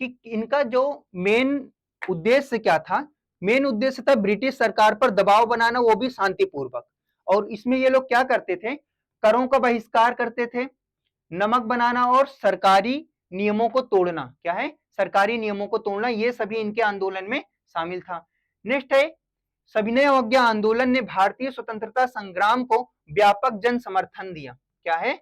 कि इनका जो मेन उद्देश्य क्या था? मेन उद्देश्य था ब्रिटिश सरकार पर दबाव बनाना, वो भी शांतिपूर्वक। और इसमें ये लोग क्या करते थे? करों का बहिष्कार करते थे, नमक बनाना और सरकारी नियमों को तोड़ना। क्या है? सरकारी नियमों को तोड़ना, ये सभी इनके आंदोलन में शामिल था। नेक्स्ट है, सविनय अवज्ञा आंदोलन ने भारतीय स्वतंत्रता संग्राम को व्यापक जन समर्थन दिया। क्या है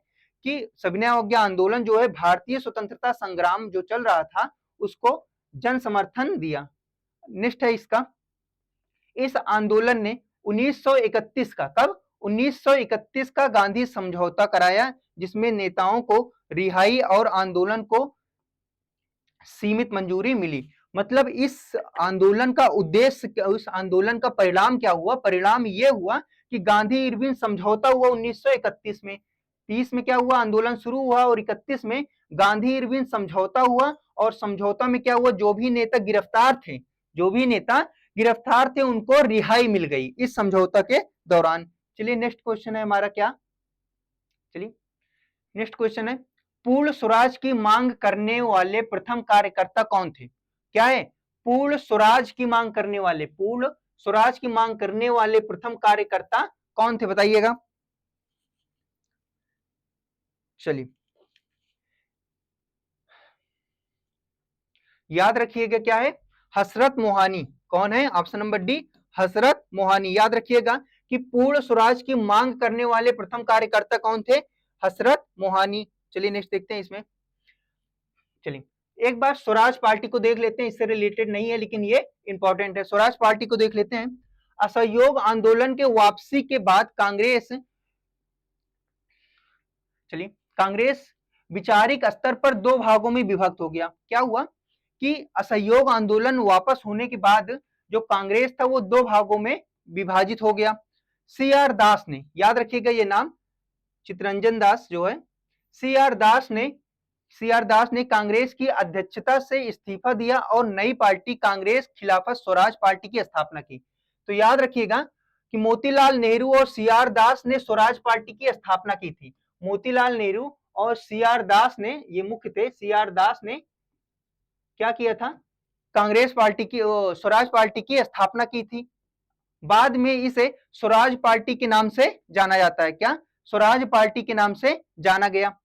कि सविनय अवज्ञा आंदोलन जो है, भारतीय स्वतंत्रता संग्राम जो चल रहा था, उसको जन समर्थन दिया। नेक्स्ट है इसका, इस आंदोलन ने 1931 का, कब? 1931 का गांधी समझौता कराया, जिसमें नेताओं को रिहाई और आंदोलन को सीमित मंजूरी मिली। मतलब इस आंदोलन का उद्देश्य, उस आंदोलन का परिणाम क्या हुआ? परिणाम ये हुआ कि गांधी इरविन समझौता हुआ 1931 में। 30 में क्या हुआ? आंदोलन शुरू हुआ और 31 में गांधी इरविन समझौता हुआ। और समझौता में क्या हुआ? जो भी नेता गिरफ्तार थे, जो भी नेता गिरफ्तार थे, उनको रिहाई मिल गई इस समझौता के दौरान। चलिए नेक्स्ट क्वेश्चन है हमारा क्या? चलिए नेक्स्ट क्वेश्चन है, पूर्ण स्वराज की मांग करने वाले प्रथम कार्यकर्ता कौन थे? क्या है? पूर्ण स्वराज की मांग करने वाले, पूर्ण स्वराज की मांग करने वाले प्रथम कार्यकर्ता कौन थे? बताइएगा। चलिए याद रखिएगा, क्या है? हसरत मोहानी। कौन है? ऑप्शन नंबर डी, हसरत मोहानी। याद रखिएगा कि पूर्ण स्वराज की मांग करने वाले प्रथम कार्यकर्ता कौन थे? हसरत मोहानी। चलिए नेक्स्ट देखते हैं इसमें। चलिए एक बार स्वराज पार्टी को देख लेते हैं, इससे रिलेटेड नहीं है लेकिन ये इंपॉर्टेंट है। स्वराज पार्टी को देख लेते हैं। असहयोग आंदोलन के वापसी के बाद कांग्रेस, चलिए कांग्रेस विचारिक स्तर पर दो भागों में विभक्त हो गया। क्या हुआ कि असहयोग आंदोलन वापस होने के बाद जो कांग्रेस था वो दो भागों में विभाजित हो गया। सी आर दास ने, याद रखिएगा ये नाम, चितरंजन दास जो है, सी आर दास ने, सी आर दास ने कांग्रेस की अध्यक्षता से इस्तीफा दिया और नई पार्टी कांग्रेस खिलाफत स्वराज पार्टी की स्थापना की। तो याद रखिएगा कि मोतीलाल नेहरू और सी आर दास ने स्वराज पार्टी की स्थापना की थी। मोतीलाल नेहरू और सी आर दास ने, ये मुख्य थे, सी आर दास ने क्या किया था? कांग्रेस पार्टी की, स्वराज पार्टी की स्थापना की थी। बाद में इसे स्वराज पार्टी के नाम से जाना जाता है। क्या? स्वराज पार्टी के नाम से जाना गया।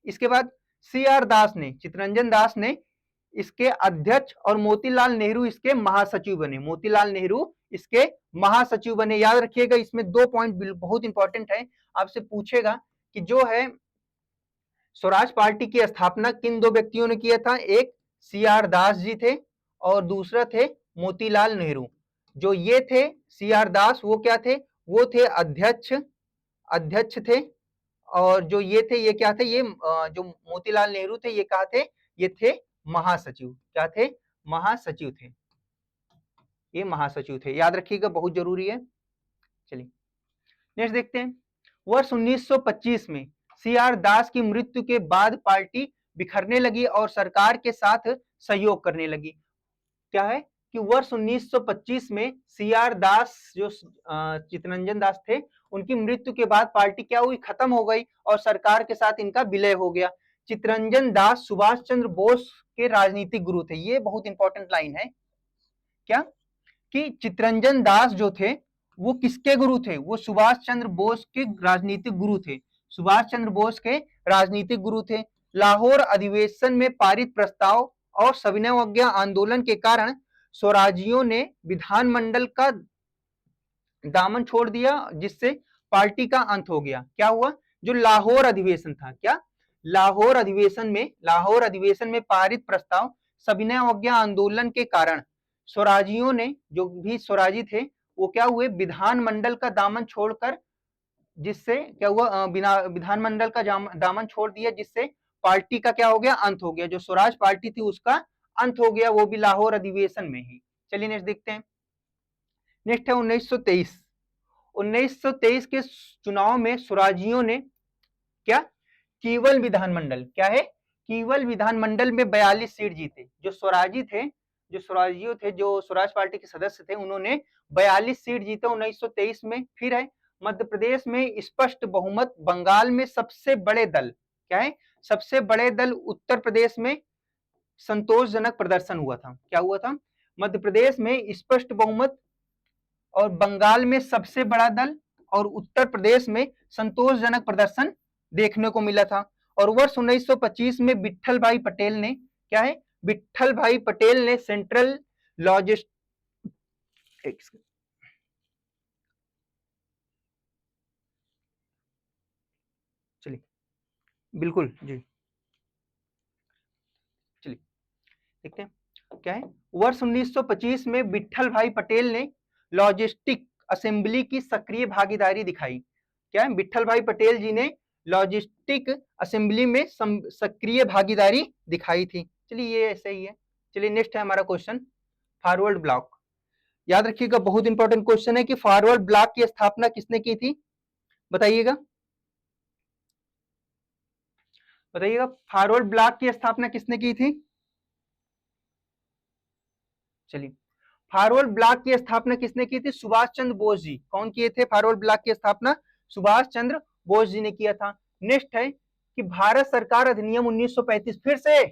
इसके बाद सी आर दास ने, चितरंजन दास ने इसके अध्यक्ष और मोतीलाल नेहरू इसके महासचिव बने। मोतीलाल नेहरू इसके महासचिव बने। याद रखिएगा इसमें दो पॉइंट बहुत इंपॉर्टेंट है, आपसे पूछेगा कि जो है स्वराज पार्टी की स्थापना किन दो व्यक्तियों ने किया था? एक सी आर दास जी थे और दूसरा थे मोतीलाल नेहरू। जो ये थे सी आर दास, वो क्या थे? वो थे अध्यक्ष, अध्यक्ष थे। और जो ये थे, ये क्या थे? ये जो मोतीलाल नेहरू थे, ये क्या थे? ये थे महासचिव। क्या थे? महासचिव थे। ये महासचिव थे, याद रखिएगा, बहुत जरूरी है। चलिए नेक्स्ट देखते हैं। वर्ष 1925 में सी आर दास की मृत्यु के बाद पार्टी बिखरने लगी और सरकार के साथ सहयोग करने लगी। क्या है कि वर्ष 1925 में सी आर दास, जो चितरंजन दास थे, उनकी मृत्यु के बाद पार्टी क्या हुई? खत्म हो गई और सरकार के साथ इनका विलय हो गया। चितरंजन दास सुभाष चंद्र बोस के राजनीतिक गुरु थे। ये बहुत इंपॉर्टेंट लाइन है। क्या कि चितरंजन दास जो थे वो किसके गुरु थे? वो सुभाष चंद्र बोस के राजनीतिक गुरु थे। सुभाष चंद्र बोस के राजनीतिक गुरु थे। लाहौर अधिवेशन में पारित प्रस्ताव और सविनय अवज्ञा आंदोलन के कारण स्वराजियों ने विधानमंडल का दामन छोड़ दिया, जिससे पार्टी का अंत हो गया। क्या हुआ? जो लाहौर अधिवेशन था, क्या लाहौर अधिवेशन में पारित प्रस्ताव सविनय अवज्ञा आंदोलन के कारण स्वराजियों ने, जो भी स्वराजी थे, वो क्या हुए? विधानमंडल का दामन छोड़कर, जिससे क्या हुआ? विधानमंडल का दामन छोड़ दिया, जिससे पार्टी का क्या हो गया? अंत हो गया। जो स्वराज पार्टी थी उसका अंत हो गया, वो भी लाहौर अधिवेशन में ही। चलिए नेक्स्ट देखते हैं। नेक्स्ट है 1923। 1923 के चुनाव में स्वराजियों ने क्या? केवल विधानमंडल, क्या है? केवल विधानमंडल में 42 सीट जीते। जो स्वराजी थे, जो स्वराजियों थे, जो स्वराज पार्टी के सदस्य थे, उन्होंने 42 सीट जीते 1923 में। फिर है मध्य प्रदेश में स्पष्ट बहुमत। बंगाल में सबसे बड़े दल, क्या है? सबसे बड़े दल। उत्तर प्रदेश में संतोषजनक प्रदर्शन हुआ था। क्या हुआ था? मध्य प्रदेश में स्पष्ट बहुमत और बंगाल में सबसे बड़ा दल और उत्तर प्रदेश में संतोषजनक प्रदर्शन देखने को मिला था। और वर्ष 1925 में विट्ठल भाई पटेल ने, क्या है? विट्ठल भाई पटेल ने सेंट्रल लॉजिस्ट, चलिए बिल्कुल जी, चलिए देखते हैं क्या है। वर्ष 1925 में विट्ठल भाई पटेल ने लॉजिस्टिक असेंबली की सक्रिय भागीदारी दिखाई? क्या है? विट्ठल भाई पटेल जी ने लॉजिस्टिक असेंबली में सक्रिय भागीदारी दिखाई थी। चलिए ये ऐसे ही है। चलिए नेक्स्ट है हमारा क्वेश्चन, फॉरवर्ड ब्लॉक। याद रखिएगा, बहुत इंपॉर्टेंट क्वेश्चन है कि फॉरवर्ड ब्लॉक की स्थापना किसने की थी? बताइएगा, बताइएगा, फॉरवर्ड ब्लॉक की स्थापना किसने की थी? चलिए, फॉरवर्ड ब्लॉक की स्थापना किसने की थी? सुभाष चंद्र बोस जी। कौन किए थे फॉरवर्ड ब्लॉक की स्थापना? सुभाष चंद्र बोस जी ने किया था। नेक्स्ट है कि भारत सरकार अधिनियम 1935, फिर से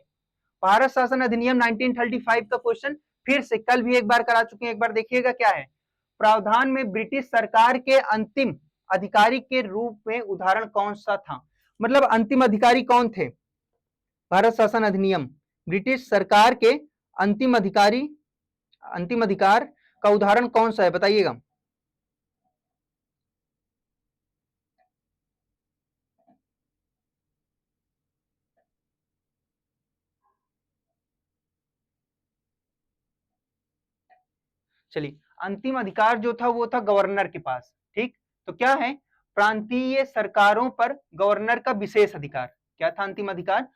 भारत शासन अधिनियम 1935 का क्वेश्चन फिर से, कल भी एक बार करा चुके हैं, एक बार देखिएगा क्या है। प्रावधान में ब्रिटिश सरकार के अंतिम अधिकारी के रूप में उदाहरण कौन सा था? मतलब अंतिम अधिकारी कौन थे? भारत शासन अधिनियम, ब्रिटिश सरकार के अंतिम अधिकारी, अंतिम अधिकार का उदाहरण कौन सा है? बताइएगा। चलिए, अंतिम अधिकार जो था वो था गवर्नर के पास। ठीक, तो क्या है? प्रांतीय सरकारों पर गवर्नर का विशेष अधिकार। क्या था अंतिम अधिकार?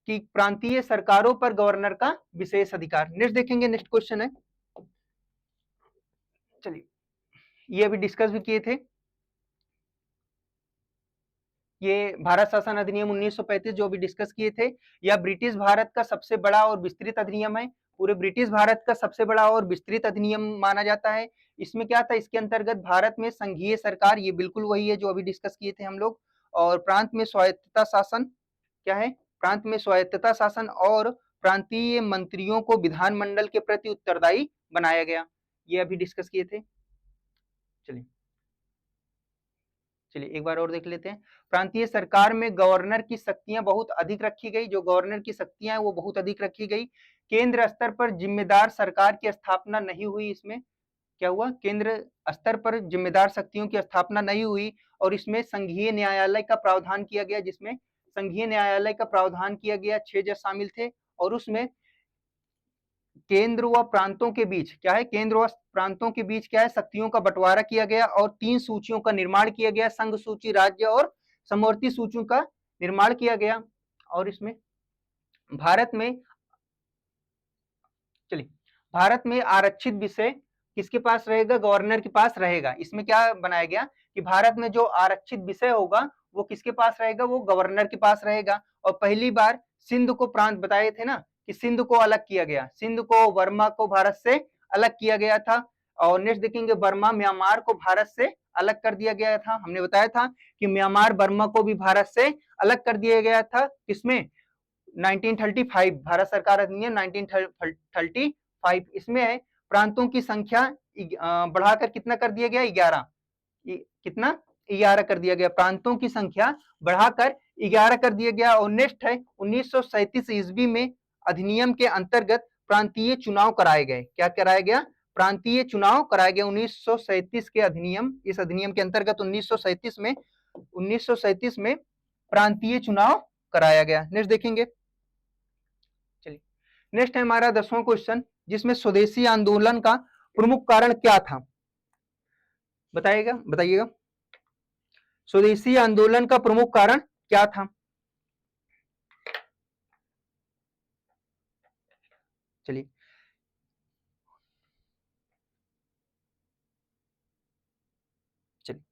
कि प्रांतीय सरकारों पर गवर्नर का विशेष अधिकार। नेक्स्ट देखेंगे, नेक्स्ट क्वेश्चन है। चलिए, ये अभी डिस्कस भी किए थे, ये भारत शासन अधिनियम 1935 जो अभी डिस्कस किए थे। यह ब्रिटिश भारत का सबसे बड़ा और विस्तृत अधिनियम है। पूरे ब्रिटिश भारत का सबसे बड़ा और विस्तृत अधिनियम माना जाता है। इसमें क्या था? इसके अंतर्गत भारत में संघीय सरकार, ये बिल्कुल वही है जो अभी डिस्कस किए थे हम लोग, और प्रांत में स्वायत्तता शासन। क्या है? प्रांत में स्वायत्तता शासन और प्रांतीय मंत्रियों को विधानमंडल के प्रति उत्तरदायी बनाया गया। ये अभी डिस्कस किए थे। चलिए, चलिए एक बार और देख लेते हैं। प्रांतीय सरकार में गवर्नर की शक्तियां बहुत अधिक रखी गई, जो गवर्नर की शक्तियां हैं वो बहुत अधिक रखी गई। केंद्र स्तर पर जिम्मेदार सरकार की स्थापना नहीं हुई। इसमें क्या हुआ? केंद्र स्तर पर जिम्मेदार शक्तियों की स्थापना नहीं हुई, और इसमें संघीय न्यायालय का प्रावधान किया गया, जिसमें संघीय न्यायालय का प्रावधान किया गया। 6 जज शामिल थे, और उसमें केंद्र व प्रांतों के बीच क्या है? केंद्र व प्रांतों के बीच क्या है? शक्तियों का बंटवारा किया गया, और 3 सूचियों का निर्माण किया गया, संघ सूची, राज्य और समवर्ती सूचियों का निर्माण किया गया। और इसमें भारत में, चलिए, भारत में आरक्षित विषय किसके पास रहेगा? गवर्नर के पास रहेगा। इसमें क्या बनाया गया कि भारत में जो आरक्षित विषय होगा वो किसके पास रहेगा? वो गवर्नर के पास रहेगा। और पहली बार सिंध को प्रांत बताए थे ना, कि सिंध को अलग किया गया, सिंध को, वर्मा को भारत से अलग किया गया था। और नेक्स्ट देखेंगे, बर्मा म्यांमार को भारत से अलग कर दिया गया था। हमने बताया था कि म्यांमार बर्मा को भी भारत से अलग कर दिया गया था। किसमें? 1935, भारत सरकार अधिनियम 1935। इसमें है प्रांतों की संख्या बढ़ाकर कितना कर दिया गया? 11। कितना? 11 कर दिया गया। प्रांतों की संख्या बढ़ाकर 11 कर दिया गया। और नेक्स्ट है 1937 ईस्वी में अधिनियम के अंतर्गत प्रांतीय चुनाव कराए गए। क्या कराया गया? प्रांतीय चुनाव कराए गए 1937 के अधिनियम, इस अधिनियम के अंतर्गत 1937 में प्रांतीय चुनाव कराया गया। नेक्स्ट देखेंगे। चलिए, नेक्स्ट है हमारा 10वां क्वेश्चन, जिसमें स्वदेशी आंदोलन का प्रमुख कारण क्या था? बताइएगा, बताइएगा, स्वदेशी आंदोलन का प्रमुख कारण क्या था? चलिए, चलिए,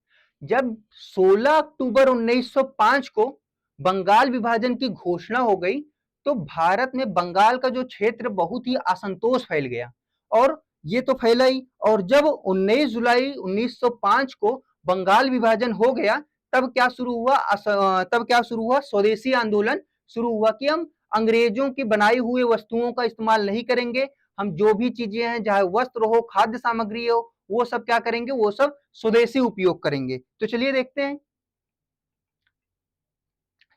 जब 16 अक्टूबर 1905 को बंगाल विभाजन की घोषणा हो गई, तो भारत में बंगाल का जो क्षेत्र बहुत ही असंतोष फैल गया, और ये तो फैला ही। और जब 19 जुलाई 1905 को बंगाल विभाजन हो गया, तब क्या शुरू हुआ? स्वदेशी आंदोलन शुरू हुआ कि हम अंग्रेजों की बनाई हुई वस्तुओं का इस्तेमाल नहीं करेंगे। हम जो भी चीजें हैं, चाहे वस्त्र हो, खाद्य सामग्री हो, वो सब क्या करेंगे? वो सब स्वदेशी उपयोग करेंगे। तो चलिए देखते हैं।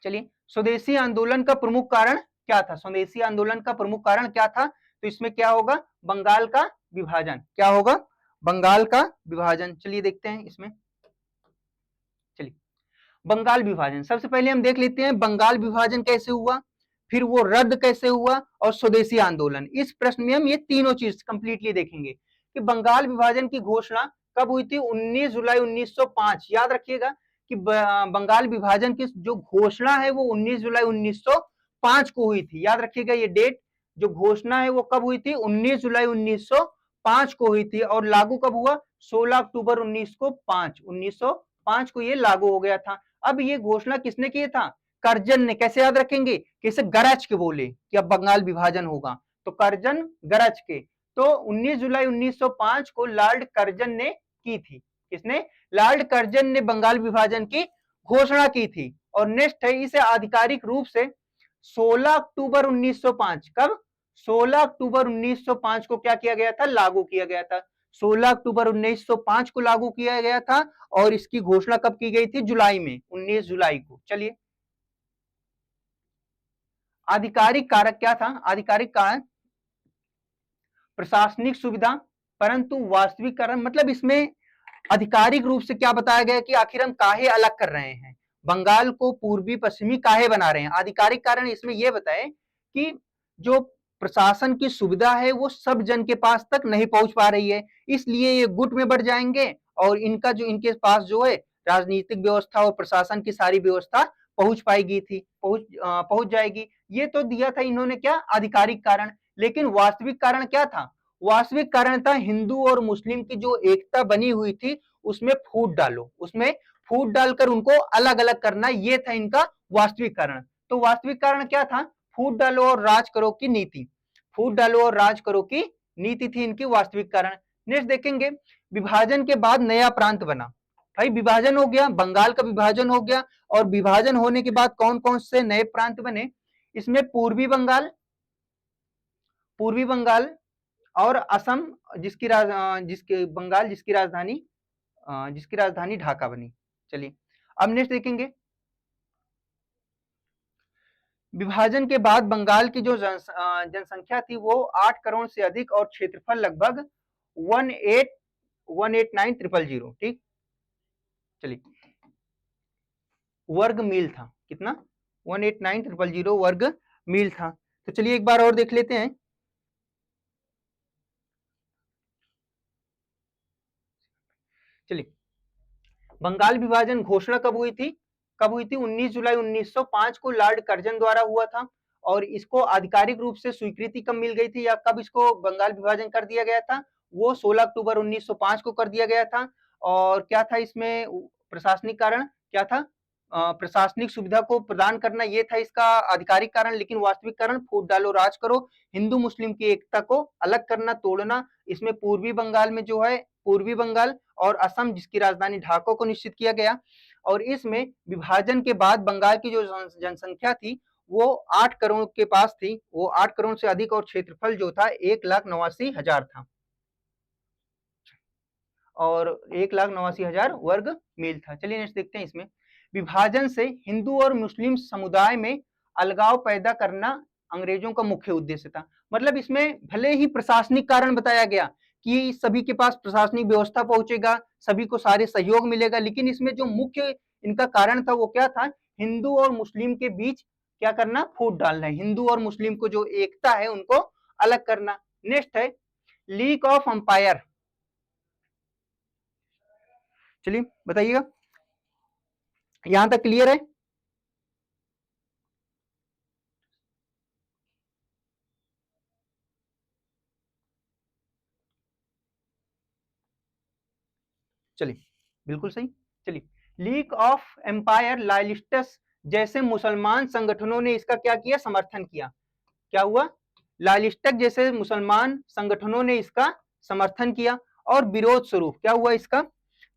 चलिए, स्वदेशी आंदोलन का प्रमुख कारण क्या था? स्वदेशी आंदोलन का प्रमुख कारण क्या था? तो इसमें क्या होगा? बंगाल का विभाजन। क्या होगा? बंगाल का विभाजन। चलिए देखते हैं इसमें। चलिए, बंगाल विभाजन सबसे पहले हम देख लेते हैं, बंगाल विभाजन कैसे हुआ, फिर वो रद्द कैसे हुआ, और स्वदेशी आंदोलन। इस प्रश्न में हम ये तीनों चीज कंप्लीटली देखेंगे कि बंगाल विभाजन की घोषणा कब हुई थी? 19 जुलाई 1905। याद रखिएगा कि बंगाल विभाजन की जो घोषणा है वो 19 जुलाई 1905 को हुई थी। याद रखिएगा ये डेट, जो घोषणा है वो कब हुई थी? 19 जुलाई 1905 को हुई थी। और लागू कब हुआ? 16 अक्टूबर 1905 को ये लागू हो गया था। अब ये घोषणा किसने की था? कर्जन ने। कैसे याद रखेंगे? किसे? गरज के बोले कि अब बंगाल विभाजन होगा, तो कर्जन गरज के। तो 19 जुलाई 1905 को लॉर्ड कर्जन ने की थी। किसने? लॉर्ड कर्जन ने बंगाल विभाजन की घोषणा की थी। और नेक्स्ट है, इसे आधिकारिक रूप से 16 अक्टूबर 1905, कब? 16 अक्टूबर 1905 को क्या किया गया था? लागू किया गया था। 16 अक्टूबर 1905 को लागू किया गया था। और इसकी घोषणा कब की गई थी? जुलाई में, 19 जुलाई को। चलिए, आधिकारिक कारक क्या था? आधिकारिक कारक प्रशासनिक सुविधा, परंतु वास्तविक कारण, मतलब इसमें आधिकारिक रूप से क्या बताया गया कि आखिर हम काहे अलग कर रहे हैं, बंगाल को पूर्वी पश्चिमी काहे बना रहे हैं। आधिकारिक कारण इसमें यह बताए कि जो प्रशासन की सुविधा है वो सब जन के पास तक नहीं पहुंच पा रही है, इसलिए ये गुट में बढ़ जाएंगे और इनका जो इनके पास जो है राजनीतिक व्यवस्था और प्रशासन की सारी व्यवस्था पहुंच पाएगी थी, पहुंच जाएगी। ये तो दिया था इन्होंने क्या? आधिकारिक कारण। लेकिन वास्तविक कारण क्या था? वास्तविक कारण था हिंदू और मुस्लिम की जो एकता बनी हुई थी उसमें फूट डालो, उसमें फूट डालकर उनको अलग अलग करना, ये था इनका वास्तविक कारण। तो वास्तविक कारण क्या था? फूट डालो और राज करो की नीति। फूट डालो और राज करो की नीति थी इनकी वास्तविक कारण। नेक्स्ट देखेंगे, विभाजन के बाद नया प्रांत बना। भाई विभाजन हो गया, बंगाल का विभाजन हो गया, और विभाजन होने के बाद कौन कौन से नए प्रांत बने? इसमें पूर्वी बंगाल, पूर्वी बंगाल और असम, जिसके बंगाल जिसकी राजधानी ढाका बनी। चलिए, अब नेक्स्ट देखेंगे, विभाजन के बाद बंगाल की जो जनसंख्या थी वो 8 करोड़ से अधिक और क्षेत्रफल लगभग 1,89,000, ठीक। चलिए, वर्ग मील था, कितना? 1,89,000 वर्ग मील था। तो चलिए एक बार और देख लेते हैं। चलिए, बंगाल विभाजन घोषणा कब हुई थी? कब हुई थी? 19 जुलाई 1905 को लॉर्ड कर्जन द्वारा हुआ था। और इसको आधिकारिक रूप से स्वीकृति कब मिल गई थी, या कब इसको बंगाल विभाजन कर दिया गया था? वो 16 अक्टूबर 1905 को कर दिया गया था। और क्या था इसमें प्रशासनिक कारण? क्या था? प्रशासनिक सुविधा को प्रदान करना, ये था इसका आधिकारिक कारण। लेकिन वास्तविक कारण फूट डालो राज करो, हिंदू मुस्लिम की एकता को अलग करना, तोड़ना। इसमें पूर्वी बंगाल में जो है, पूर्वी बंगाल और असम जिसकी राजधानी ढाका को निश्चित किया गया। और इसमें विभाजन के बाद बंगाल की जो जनसंख्या थी वो 8 करोड़ के पास थी, वो 8 करोड़ से अधिक, और क्षेत्रफल जो था 1,89,000 था, और 1,89,000 वर्ग मील था। चलिए नेक्स्ट देखते हैं। इसमें विभाजन से हिंदू और मुस्लिम समुदाय में अलगाव पैदा करना अंग्रेजों का मुख्य उद्देश्य था। मतलब इसमें भले ही प्रशासनिक कारण बताया गया कि सभी के पास प्रशासनिक व्यवस्था पहुंचेगा, सभी को सारे सहयोग मिलेगा, लेकिन इसमें जो मुख्य इनका कारण था वो क्या था? हिंदू और मुस्लिम के बीच क्या करना? फूट डालना, हिंदू और मुस्लिम को जो एकता है उनको अलग करना। नेक्स्ट है लीग ऑफ अंपायर। चलिए बताइएगा, यहां तक क्लियर है? चलिए, बिल्कुल सही। चलिए, लीग ऑफ एम्पायर लाइलिस्टस जैसे मुसलमान संगठनों ने इसका क्या किया? समर्थन किया। क्या हुआ? लाइलिस्टक जैसे मुसलमान संगठनों ने इसका समर्थन किया। और विरोध स्वरूप क्या हुआ इसका?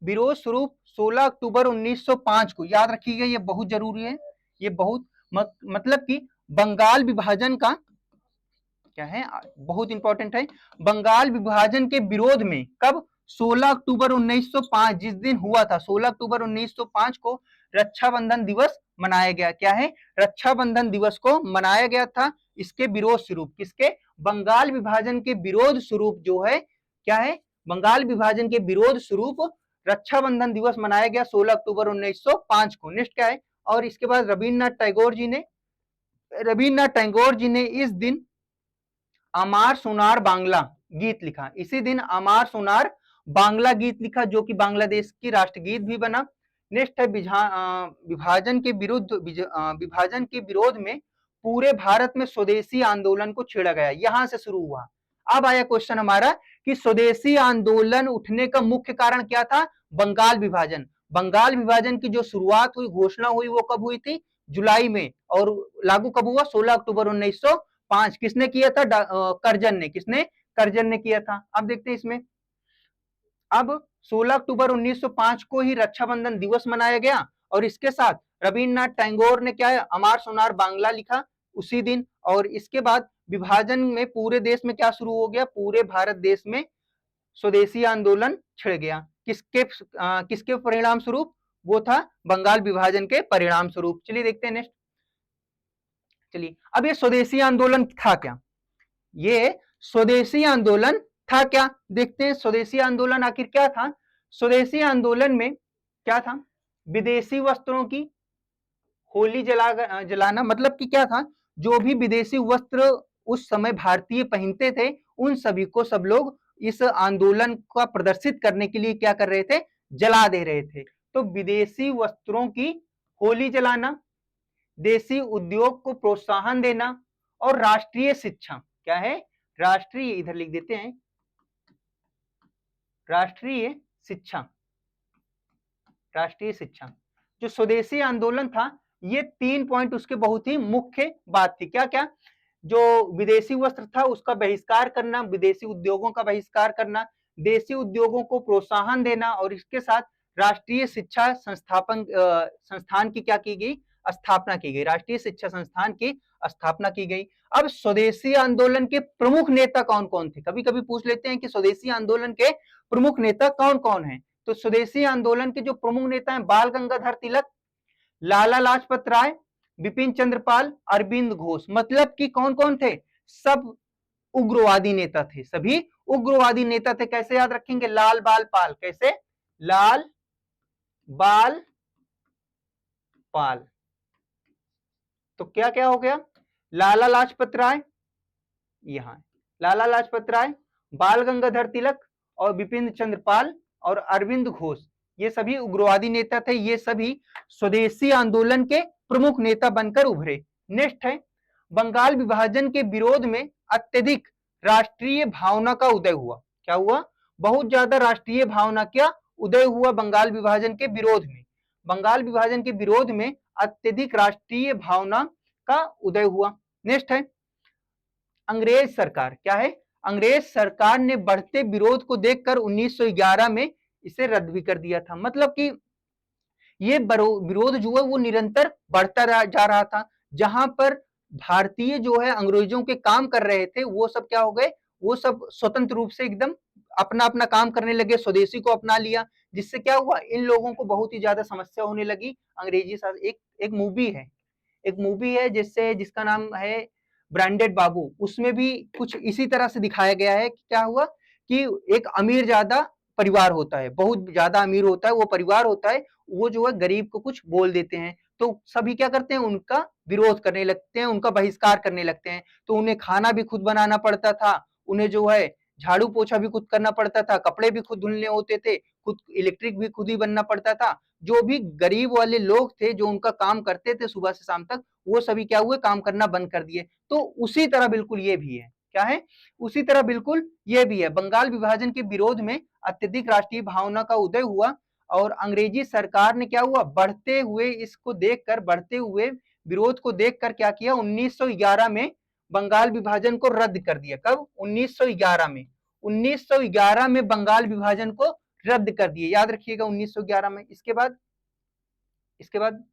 विरोध स्वरूप 16 अक्टूबर 1905 को, याद रखिएगा ये बहुत जरूरी है, ये बहुत मतलब कि बंगाल विभाजन का क्या है, बहुत इंपॉर्टेंट है। बंगाल विभाजन के विरोध में कब? 16 अक्टूबर 1905, जिस दिन हुआ था 16 अक्टूबर 1905 को रक्षाबंधन दिवस मनाया गया। क्या है? रक्षाबंधन दिवस को मनाया गया था इसके विरोध स्वरूप। किसके? बंगाल विभाजन के विरोध स्वरूप जो है, क्या है? बंगाल विभाजन के विरोध स्वरूप रक्षाबंधन दिवस मनाया गया 16 अक्टूबर 1905 को। नेक्स्ट क्या है? और इसके बाद रविन्द्रनाथ टैगोर जी ने इस दिन अमार सोनार बांग्ला गीत लिखा। इसी दिन अमार सोनार बांग्ला गीत लिखा जो कि बांग्लादेश की राष्ट्रगीत भी बना। नेक्स्ट है विभाजन के विरोध में पूरे भारत में स्वदेशी आंदोलन को छेड़ा गया, यहां से शुरू हुआ। अब आया क्वेश्चन हमारा कि स्वदेशी आंदोलन उठने का मुख्य कारण क्या था? बंगाल विभाजन। बंगाल विभाजन की जो शुरुआत हुई, घोषणा हुई, वो कब हुई थी? जुलाई में। और लागू कब हुआ? 16 अक्टूबर 1905। किसने किया था? कर्जन ने। किसने? कर्जन ने किया था। अब देखते हैं इसमें। अब 16 अक्टूबर 1905 को ही रक्षाबंधन दिवस मनाया गया और इसके साथ रविन्द्रनाथ टैगोर ने क्या है? अमार सोनार बांग्ला लिखा उसी दिन। और इसके बाद विभाजन में पूरे देश में क्या शुरू हो गया? पूरे भारत देश में स्वदेशी आंदोलन छिड़ गया। किसके परिणाम स्वरूप? वो था बंगाल विभाजन के परिणाम स्वरूप। चलिए देखते हैं नेक्स्ट। चलिए, अब ये स्वदेशी आंदोलन था क्या? ये स्वदेशी आंदोलन था क्या? देखते हैं स्वदेशी आंदोलन आखिर क्या था। स्वदेशी आंदोलन में क्या था? विदेशी वस्त्रों की होली जलाना। मतलब कि क्या था? जो भी विदेशी वस्त्र उस समय भारतीय पहनते थे, उन सभी को सब लोग इस आंदोलन का प्रदर्शित करने के लिए क्या कर रहे थे? जला दे रहे थे। तो विदेशी वस्त्रों की होली जलाना, देसी उद्योग को प्रोत्साहन देना और राष्ट्रीय शिक्षा। क्या है? राष्ट्रीय, इधर लिख देते हैं, राष्ट्रीय शिक्षा। राष्ट्रीय शिक्षा। जो स्वदेशी आंदोलन था, ये 3 पॉइंट उसके बहुत ही मुख्य बात थी। क्या क्या? जो विदेशी वस्त्र था उसका बहिष्कार करना, विदेशी उद्योगों का बहिष्कार करना, देसी उद्योगों को प्रोत्साहन देना और इसके साथ राष्ट्रीय शिक्षा संस्थान की क्या की गई? स्थापना की गई। राष्ट्रीय शिक्षा संस्थान की स्थापना की गई। अब स्वदेशी आंदोलन के प्रमुख नेता कौन कौन थे? कभी कभी पूछ लेते हैं कि स्वदेशी आंदोलन के प्रमुख नेता कौन कौन हैं। तो स्वदेशी आंदोलन के जो प्रमुख नेता हैं, बाल गंगाधर तिलक, लाला लाजपत राय, बिपिन चंद्रपाल, अरविंद घोष। मतलब कि कौन कौन थे? सब उग्रवादी नेता थे। सभी उग्रवादी नेता थे। कैसे याद रखेंगे? लाल बाल पाल। कैसे? लाल बाल पाल। तो क्या क्या हो गया? लाला लाजपत राय, यहां लाला लाजपत राय, बाल गंगाधर तिलक और बिपिन चंद्रपाल और अरविंद घोष, ये सभी उग्रवादी नेता थे। ये सभी स्वदेशी आंदोलन के प्रमुख नेता बनकर उभरे। नेक्स्ट है, बंगाल विभाजन के विरोध में अत्यधिक राष्ट्रीय भावना का उदय हुआ। क्या हुआ? बहुत ज्यादा राष्ट्रीय भावना का उदय हुआ बंगाल विभाजन के विरोध में। बंगाल विभाजन के विरोध में अत्यधिक राष्ट्रीय भावना का उदय हुआ। नेक्स्ट है, अंग्रेज सरकार। क्या है? अंग्रेज सरकार ने बढ़ते विरोध को देखकर 1911 में इसे रद्द भी कर दिया था। मतलब कि ये विरोध जो है वो निरंतर बढ़ता जा रहा था। जहां पर भारतीय जो है अंग्रेजों के काम कर रहे थे, वो सब क्या हो गए? वो सब स्वतंत्र रूप से एकदम अपना अपना काम करने लगे, स्वदेशी को अपना लिया। जिससे क्या हुआ? इन लोगों को बहुत ही ज्यादा समस्या होने लगी अंग्रेजी शासन। एक मूवी है जिसका नाम है ब्रांडेड बाबू। उसमें भी कुछ इसी तरह से दिखाया गया है कि क्या हुआ कि एक अमीर ज्यादा परिवार होता है, बहुत ज्यादा अमीर होता है वो परिवार होता है, वो जो है गरीब को कुछ बोल देते हैं, तो सभी क्या करते हैं? उनका विरोध करने लगते हैं, उनका बहिष्कार करने लगते हैं। तो उन्हें खाना भी खुद बनाना पड़ता था, उन्हें जो है झाड़ू पोछा भी खुद करना पड़ता था, कपड़े भी खुद धुलने होते थे, खुद इलेक्ट्रिक भी खुद ही बनना पड़ता था। जो भी गरीब वाले लोग थे जो उनका काम करते थे सुबह से शाम तक, वो सभी क्या हुए? काम करना बंद कर दिए। तो उसी तरह बिल्कुल ये भी है। क्या है? उसी तरह बिल्कुल ये भी है। बंगाल विभाजन के विरोध में अत्यधिक राष्ट्रीय भावना का उदय हुआ और अंग्रेजी सरकार ने क्या हुआ? बढ़ते हुए विरोध को देखकर क्या किया? 1911 में बंगाल विभाजन को रद्द कर दिया। कब? 1911 में। 1911 में बंगाल विभाजन को रद्द कर दिए, याद रखिएगा 1911 में। इसके बाद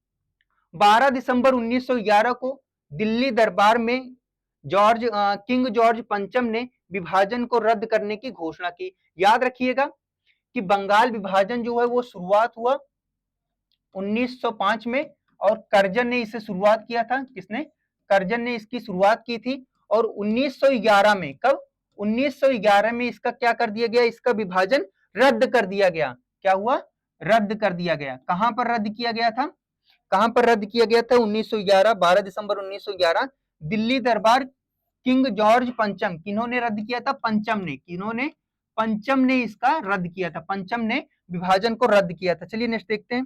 12 दिसंबर 1911 को दिल्ली दरबार में किंग जॉर्ज पंचम ने विभाजन को रद्द करने की घोषणा की। याद रखिएगा कि बंगाल विभाजन जो है वो शुरुआत हुआ 1905 में और कर्जन ने इसे शुरुआत किया था। किसने? कर्जन ने इसकी शुरुआत की थी। और 1911 में, कब? 1911 में इसका क्या कर दिया गया? इसका विभाजन रद्द कर दिया गया। क्या हुआ? रद्द कर दिया गया। कहां पर रद्द किया गया था? कहां पर रद्द किया गया था? 1911, 12 दिसंबर 1911 दिल्ली दरबार किंग जॉर्ज पंचम। किन्होंने रद्द किया था? पंचम ने। किन्होंने? पंचम ने इसका रद्द किया था, पंचम ने विभाजन को रद्द किया था। चलिए नेक्स्ट देखते हैं।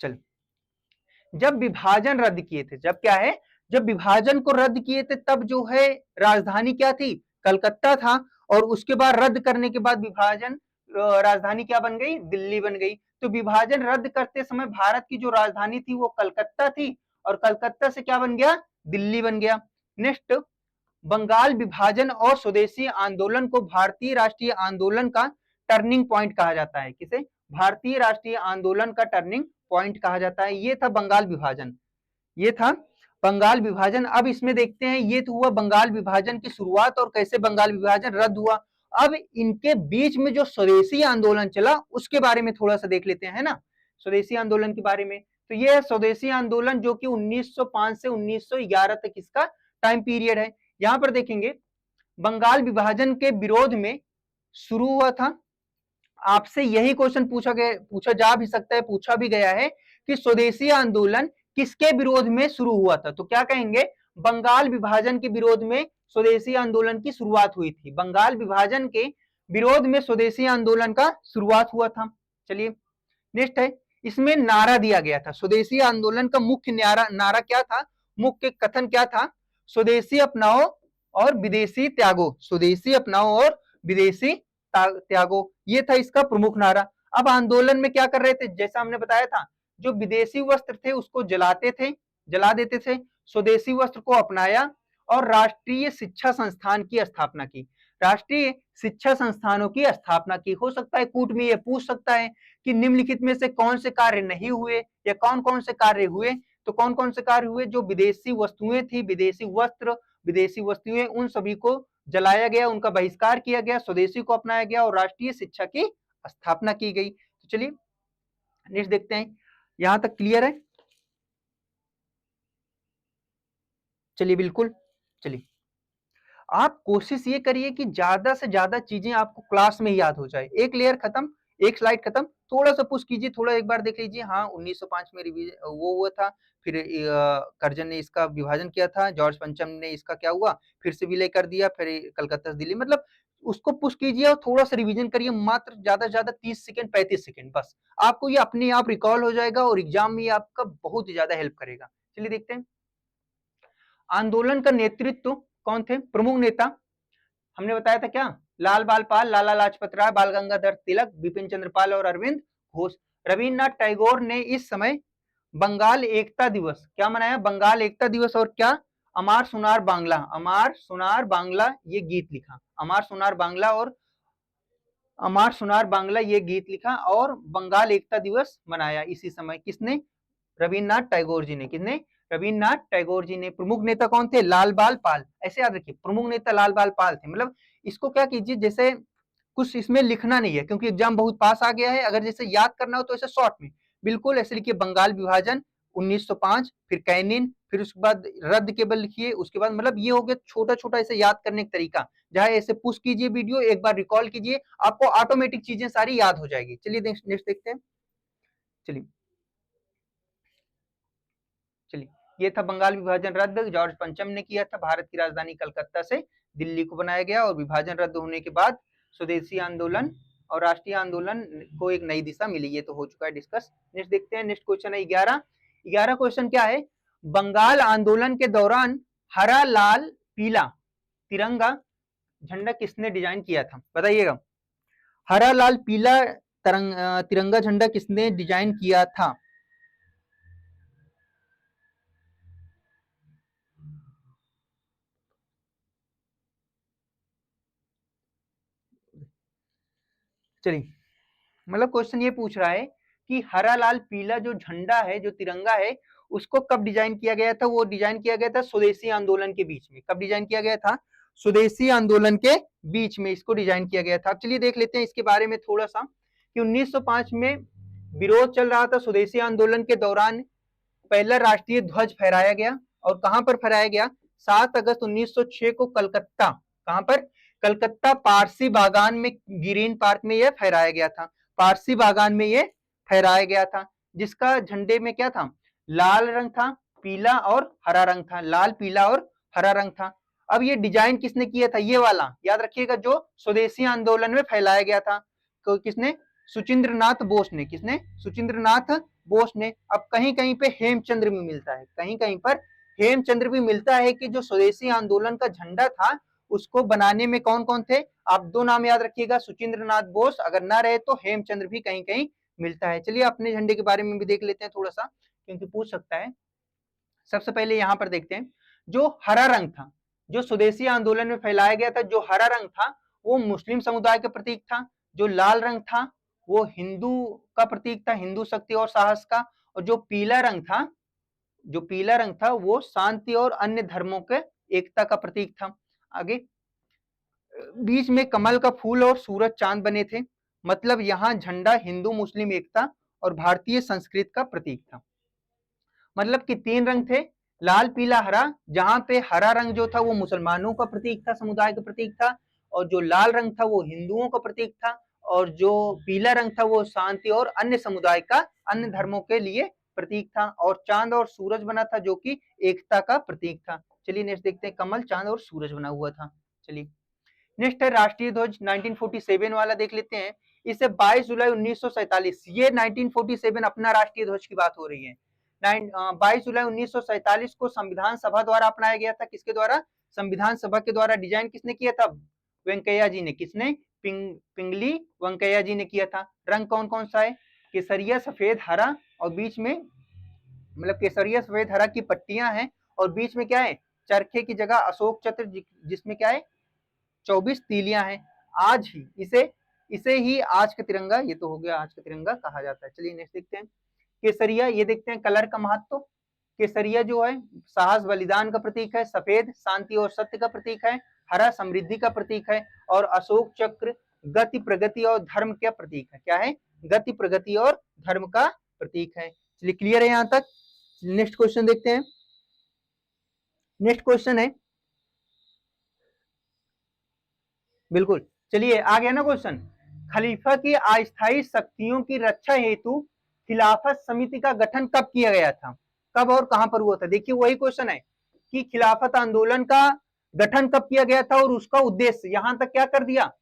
चल जब विभाजन रद्द किए थे, जब क्या है, जब विभाजन को रद्द किए थे तब जो है राजधानी क्या थी, कलकत्ता था। और उसके बाद रद्द करने के बाद विभाजन राजधानी क्या बन गई, दिल्ली बन गई। तो विभाजन रद्द करते समय भारत की जो राजधानी थी वो कलकत्ता थी, और कलकत्ता से क्या बन गया, दिल्ली बन गया। नेक्स्ट, बंगाल विभाजन और स्वदेशी आंदोलन को भारतीय राष्ट्रीय आंदोलन का टर्निंग पॉइंट कहा जाता है। किसे, भारतीय राष्ट्रीय आंदोलन का टर्निंग पॉइंट कहा जाता है। ये था बंगाल विभाजन, ये था बंगाल विभाजन। अब इसमें देखते हैं, ये तो हुआ बंगाल विभाजन की शुरुआत और कैसे बंगाल विभाजन रद्द हुआ। अब इनके बीच में जो स्वदेशी आंदोलन चला उसके बारे में थोड़ा सा देख लेते हैं, है ना, स्वदेशी आंदोलन के बारे में। तो ये है स्वदेशी आंदोलन जो कि 1905 से 1911 तक इसका टाइम पीरियड है। यहां पर देखेंगे बंगाल विभाजन के विरोध में शुरू हुआ था। आपसे यही क्वेश्चन पूछा जा भी सकता है, पूछा भी गया है कि स्वदेशी आंदोलन किसके विरोध में शुरू हुआ था। तो क्या कहेंगे, बंगाल विभाजन के विरोध में स्वदेशी आंदोलन की शुरुआत हुई थी। बंगाल विभाजन के विरोध में स्वदेशी आंदोलन का शुरुआत हुआ था। चलिए नेक्स्ट है, इसमें नारा दिया गया था। स्वदेशी आंदोलन का मुख्य नारा क्या था, मुख्य कथन क्या था, स्वदेशी अपनाओ और विदेशी त्यागो, स्वदेशी अपनाओ और विदेशी त्यागो, ये था इसका प्रमुख नारा। अब आंदोलन में क्या कर रहे थे, जैसा हमने बताया था, जो विदेशी वस्त्र थे उसको जलाते थे, जला देते थे, स्वदेशी वस्त्र को अपनाया और राष्ट्रीय शिक्षा संस्थान की स्थापना की। राष्ट्रीय शिक्षा संस्थानों की स्थापना की। हो सकता है कूट में ये पूछ सकता है कि निम्नलिखित में से कौन से कार्य नहीं हुए या कौन कौन से कार्य हुए। तो कौन कौन से कार्य हुए, जो विदेशी वस्तुएं थी, विदेशी वस्त्र, विदेशी वस्तुएं, उन सभी को जलाया गया, उनका बहिष्कार किया गया, स्वदेशी को अपनाया गया और राष्ट्रीय शिक्षा की स्थापना की गई। तो चलिए नेक्स्ट देखते हैं, यहां तक क्लियर है। चलिए बिल्कुल, चलिए आप कोशिश ये करिए कि ज्यादा से ज्यादा चीजें आपको क्लास में ही याद हो जाए। एक लेयर खत्म, एक स्लाइड खत्म, थोड़ा सा पुश कीजिए, थोड़ा एक बार देख लीजिए। हाँ 1905 में रिवीजन वो हुआ था, फिर कर्जन ने इसका विभाजन किया था, जॉर्ज पंचम ने इसका क्या हुआ, फिर से विलय कर दिया, फिर कलकत्ता से दिल्ली, मतलब उसको पुश कीजिए और थोड़ा सा रिवीजन करिए, मात्र ज्यादा से ज्यादा 30 सेकंड 35 सेकंड, बस आपको ये अपने आप रिकॉल हो जाएगा और एग्जाम में आपका बहुत ही ज्यादा हेल्प करेगा। चलिए देखते हैं, आंदोलन का नेतृत्व कौन थे, प्रमुख नेता हमने बताया था क्या, लाल बाल पाल, लाला लाजपत राय, बाल गंगाधर तिलक, बिपिन चंद्र पाल और अरविंद घोष। रविन्द्रनाथ टैगोर ने इस समय बंगाल एकता दिवस क्या मनाया, बंगाल एकता दिवस, और क्या, अमार सुनार बांग्ला, अमार सुनार बांग्ला ये गीत लिखा, अमार सुनार बांग्ला और अमार सुनार बांग्ला ये गीत लिखा और बंगाल एकता दिवस मनाया इसी समय। किसने, रविन्द्रनाथ टैगोर जी ने। किसने, रविन्द्रनाथ टैगोर जी ने। प्रमुख नेता कौन थे, लाल बाल पाल, ऐसे याद रखिए, प्रमुख नेता लाल बाल पाल थे। मतलब इसको क्या कीजिए, जैसे कुछ इसमें लिखना नहीं है क्योंकि एग्जाम बहुत पास आ गया है, अगर जैसे याद करना हो तो ऐसे शॉर्ट में बिल्कुल ऐसे लिखिए, बंगाल विभाजन 1905, फिर कैनिन, फिर उसके बाद रद्द केवल लिखिए, उसके बाद मतलब ये हो गया छोटा छोटा ऐसे याद करने का तरीका। जहां ऐसे पुश कीजिए वीडियो, एक बार रिकॉल कीजिए, आपको ऑटोमेटिक चीजें सारी याद हो जाएगी। चलिए नेक्स्ट देखते हैं। चलिए चलिए, ये था बंगाल विभाजन रद्द, जॉर्ज पंचम ने किया था। भारत की राजधानी कलकत्ता से दिल्ली को बनाया गया और विभाजन रद्द होने के बाद स्वदेशी आंदोलन और राष्ट्रीय आंदोलन को एक नई दिशा मिली। ये तो हो चुका है डिस्कस। नेक्स्ट देखते हैं, नेक्स्ट क्वेश्चन है 11 क्वेश्चन क्या है, बंगाल आंदोलन के दौरान हरा लाल पीला तिरंगा झंडा किसने डिजाइन किया था, बताइएगा। हरा लाल पीला तिरंगा झंडा किसने डिजाइन किया था। चलिए, मतलब क्वेश्चन ये पूछ रहा है कि हरा लाल पीला जो झंडा है, जो तिरंगा है, उसको कब डिजाइन किया गया था। वो डिजाइन किया गया था स्वदेशी आंदोलन के बीच में। कब डिजाइन किया गया था, स्वदेशी आंदोलन के बीच में इसको डिजाइन किया गया था। अब चलिए देख लेते हैं इसके बारे में थोड़ा सा कि 1905 में विरोध चल रहा था स्वदेशी आंदोलन के दौरान। पहला राष्ट्रीय ध्वज फहराया गया और कहां पर फहराया गया, 7 अगस्त 1906 को कलकत्ता, कहां पर, कलकत्ता पारसी बागान में, ग्रीन पार्क में यह फहराया गया था। पारसी बागान में ये फहराया गया था, जिसका झंडे में क्या था, लाल रंग था, पीला और हरा रंग था, लाल पीला और हरा रंग था। अब ये डिजाइन किसने किया था, ये वाला याद रखिएगा, जो स्वदेशी आंदोलन में फैलाया गया था, तो किसने, सुचिंद्रनाथ बोस ने, किसने, सुचिंद्रनाथ बोस ने। अब कहीं कहीं पे हेमचंद्र भी मिलता है, कहीं कहीं पर हेमचंद्र भी मिलता है कि जो स्वदेशी आंदोलन का झंडा था उसको बनाने में कौन कौन थे, आप दो नाम याद रखिएगा, सुचिंद्रनाथ बोस, अगर ना रहे तो हेमचंद्र भी कहीं कहीं मिलता है। चलिए अपने झंडे के बारे में भी देख लेते हैं थोड़ा सा, क्योंकि पूछ सकता है। सबसे पहले यहां पर देखते हैं, जो हरा रंग था, जो स्वदेशी आंदोलन में फैलाया गया था, जो हरा रंग था वो मुस्लिम समुदाय का प्रतीक था। जो लाल रंग था वो हिंदू का प्रतीक था, हिंदू शक्ति और साहस का। और जो पीला रंग था, जो पीला रंग था वो शांति और अन्य धर्मों के एकता का प्रतीक था। आगे, बीच में कमल का फूल और सूरज चांद बने थे, मतलब यहां झंडा हिंदू मुस्लिम एकता और भारतीय संस्कृति का प्रतीक था। मतलब कि तीन रंग थे, लाल पीला हरा, जहां पे हरा रंग जो था वो मुसलमानों का प्रतीक था, समुदाय का प्रतीक था, और जो लाल रंग था वो हिंदुओं का प्रतीक था, और जो पीला रंग था वो शांति और अन्य समुदाय का, अन्य धर्मों के लिए प्रतीक था। और चांद और सूरज बना था जो कि एकता का प्रतीक था। चलिए नेक्स्ट देखते हैं, कमल, चांद और सूरज बना हुआ था। चलिए नेक्स्ट है राष्ट्रीय ध्वज, 1947 वाला देख लेते हैं। इसे 22 जुलाई 1947, ये 1947 अपना राष्ट्रीय ध्वज की बात हो रही है। 22 जुलाई 1947 को संविधान सभा द्वारा अपनाया गया था। किसके द्वारा, संविधान सभा के द्वारा। डिजाइन किसने किया था, वेंकैया जी ने। किसने, पिंगली वेंकैया जी ने किया था। रंग कौन कौन सा है, केसरिया, सफेद, हरा, और बीच में, मतलब केसरिया सफेद हरा की पट्टियां हैं, और बीच में क्या है, चरखे की जगह अशोक चक्र, जिसमें क्या है, 24 तीलियां हैं। आज ही इसे ही आज का तिरंगा, ये तो हो गया आज का तिरंगा कहा जाता है। चलिए नेक्स्ट देखते हैं, केसरिया, ये देखते हैं कलर का महत्व। केसरिया जो है साहस बलिदान का प्रतीक है, सफेद शांति और सत्य का प्रतीक है, हरा समृद्धि का प्रतीक है, और अशोक चक्र गति प्रगति और धर्म का प्रतीक है। क्या है, गति प्रगति और धर्म का प्रतीक है। चलिए क्लियर है यहां तक। नेक्स्ट क्वेश्चन देखते हैं। नेक्स्ट क्वेश्चन है, बिल्कुल, चलिए आ गया ना क्वेश्चन, खलीफा की अस्थायी शक्तियों की रक्षा हेतु खिलाफत समिति का गठन कब किया गया था, कब और कहां पर हुआ था। देखिए वही क्वेश्चन है कि खिलाफत आंदोलन का गठन कब किया गया था और उसका उद्देश्य, यहां तक क्या कर दिया,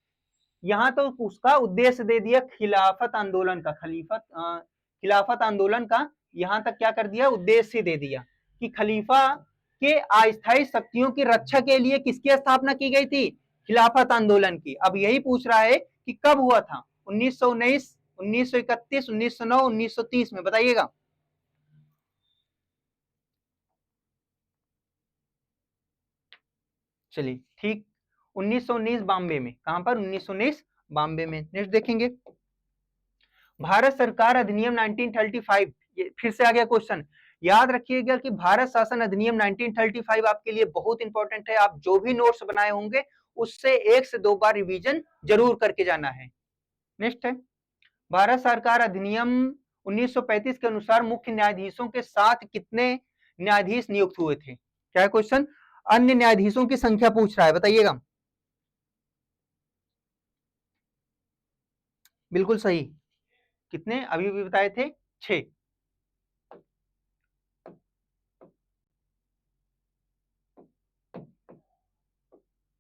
यहां तो उसका उद्देश्य दे दिया खिलाफत आंदोलन का, खिलाफत आंदोलन का यहां तक क्या कर दिया, उद्देश्य दे दिया कि खलीफा के अस्थायी शक्तियों की रक्षा के लिए किसकी स्थापना की गई थी, खिलाफत आंदोलन की। अब यही पूछ रहा है कि कब हुआ था, 1919, 1931, 1909, 1930 में, बताइएगा। चलिए ठीक, 1919 बॉम्बे में, कहां पर, 1919 बॉम्बे में। नेक्स्ट देखेंगे, भारत सरकार अधिनियम 1935, ये फिर से आ गया क्वेश्चन। याद रखिएगा कि भारत शासन अधिनियम 1935 आपके लिए बहुत इंपॉर्टेंट है। आप जो भी नोट्स बनाए होंगे उससे एक से दो बार रिवीजन जरूर करके जाना है। नेक्स्ट है, भारत सरकार अधिनियम 1935 के अनुसार मुख्य न्यायाधीशों के साथ कितने न्यायाधीश नियुक्त हुए थे। क्या है क्वेश्चन, अन्य न्यायाधीशों की संख्या पूछ रहा है, बताइएगा। बिल्कुल सही, कितने, अभी भी बताए थे, 6।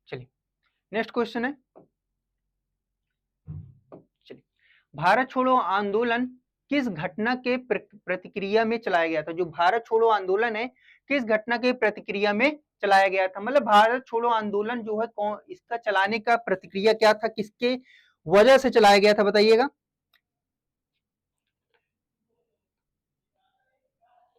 चलिए नेक्स्ट क्वेश्चन है, चलिए, भारत छोड़ो आंदोलन किस घटना के प्रतिक्रिया में चलाया गया था। जो भारत छोड़ो आंदोलन है किस घटना के प्रतिक्रिया में चलाया गया था, मतलब भारत छोड़ो आंदोलन जो है कौन, इसका चलाने का प्रतिक्रिया क्या था, किसके वजह से चलाया गया था, बताइएगा।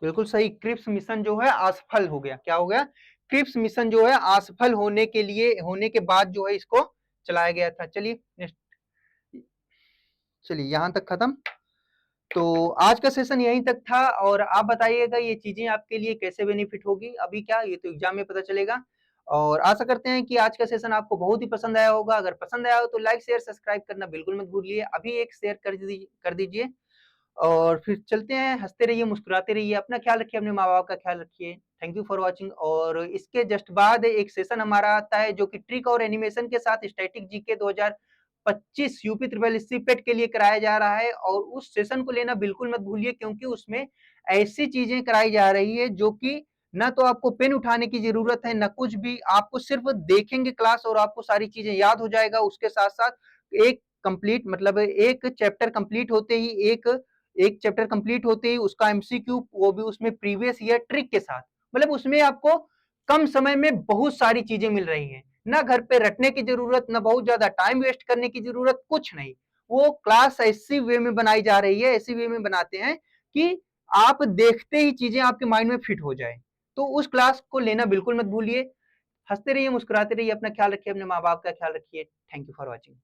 बिल्कुल सही, क्रिप्स मिशन जो है असफल हो गया। क्या हो गया, क्रिप्स मिशन जो है असफल होने के लिए, होने के बाद जो है इसको चलाया गया था। चलिए नेक्स्ट, चलिए यहां तक खत्म। तो आज का सेशन यहीं तक था, और आप बताइएगा ये चीजें आपके लिए कैसे बेनिफिट होगी। अभी क्या, ये तो एग्जाम में पता चलेगा। और आशा करते हैं कि आज का सेशन आपको बहुत ही पसंद आया होगा। अगर पसंद आया हो तो लाइक शेयर सब्सक्राइब करना बिल्कुल मत भूलिए, अभी एक शेयर कर दीजिए। और फिर चलते हैं, हंसते रहिए, मुस्कुराते रहिए, अपना ख्याल रखिए, अपने माँ बाप का ख्याल रखिए। Thank you for watching. और इसके जस्ट बाद एक सेशन हमारा आता है जो कि ट्रिक और एनिमेशन के साथ static GK 2025 25 UP triple SC पेट के लिए कराया जा रहा है, और उस सेशन को लेना बिल्कुल मत भूलिए, क्योंकि उसमें ऐसी चीजें कराई जा रही है जो कि ना तो आपको पेन उठाने की जरूरत है, ना कुछ भी, आपको सिर्फ देखेंगे क्लास और आपको सारी चीजें याद हो जाएगा। उसके साथ साथ एक कंप्लीट मतलब एक चैप्टर कंप्लीट होते ही एक चैप्टर कंप्लीट होते ही उसका एमसीक्यू, वो भी उसमें प्रीवियस ईयर ट्रिक के साथ, मतलब उसमें आपको कम समय में बहुत सारी चीजें मिल रही हैं। ना घर पे रटने की जरूरत, ना बहुत ज्यादा टाइम वेस्ट करने की जरूरत, कुछ नहीं। वो क्लास ऐसी वे में बनाई जा रही है, ऐसी वे में बनाते हैं कि आप देखते ही चीजें आपके माइंड में फिट हो जाए। तो उस क्लास को लेना बिल्कुल मत भूलिए। हंसते रहिए, मुस्कुराते रहिए, अपना ख्याल रखिए, अपने माँ बाप का ख्याल रखिए। Thank you for watching.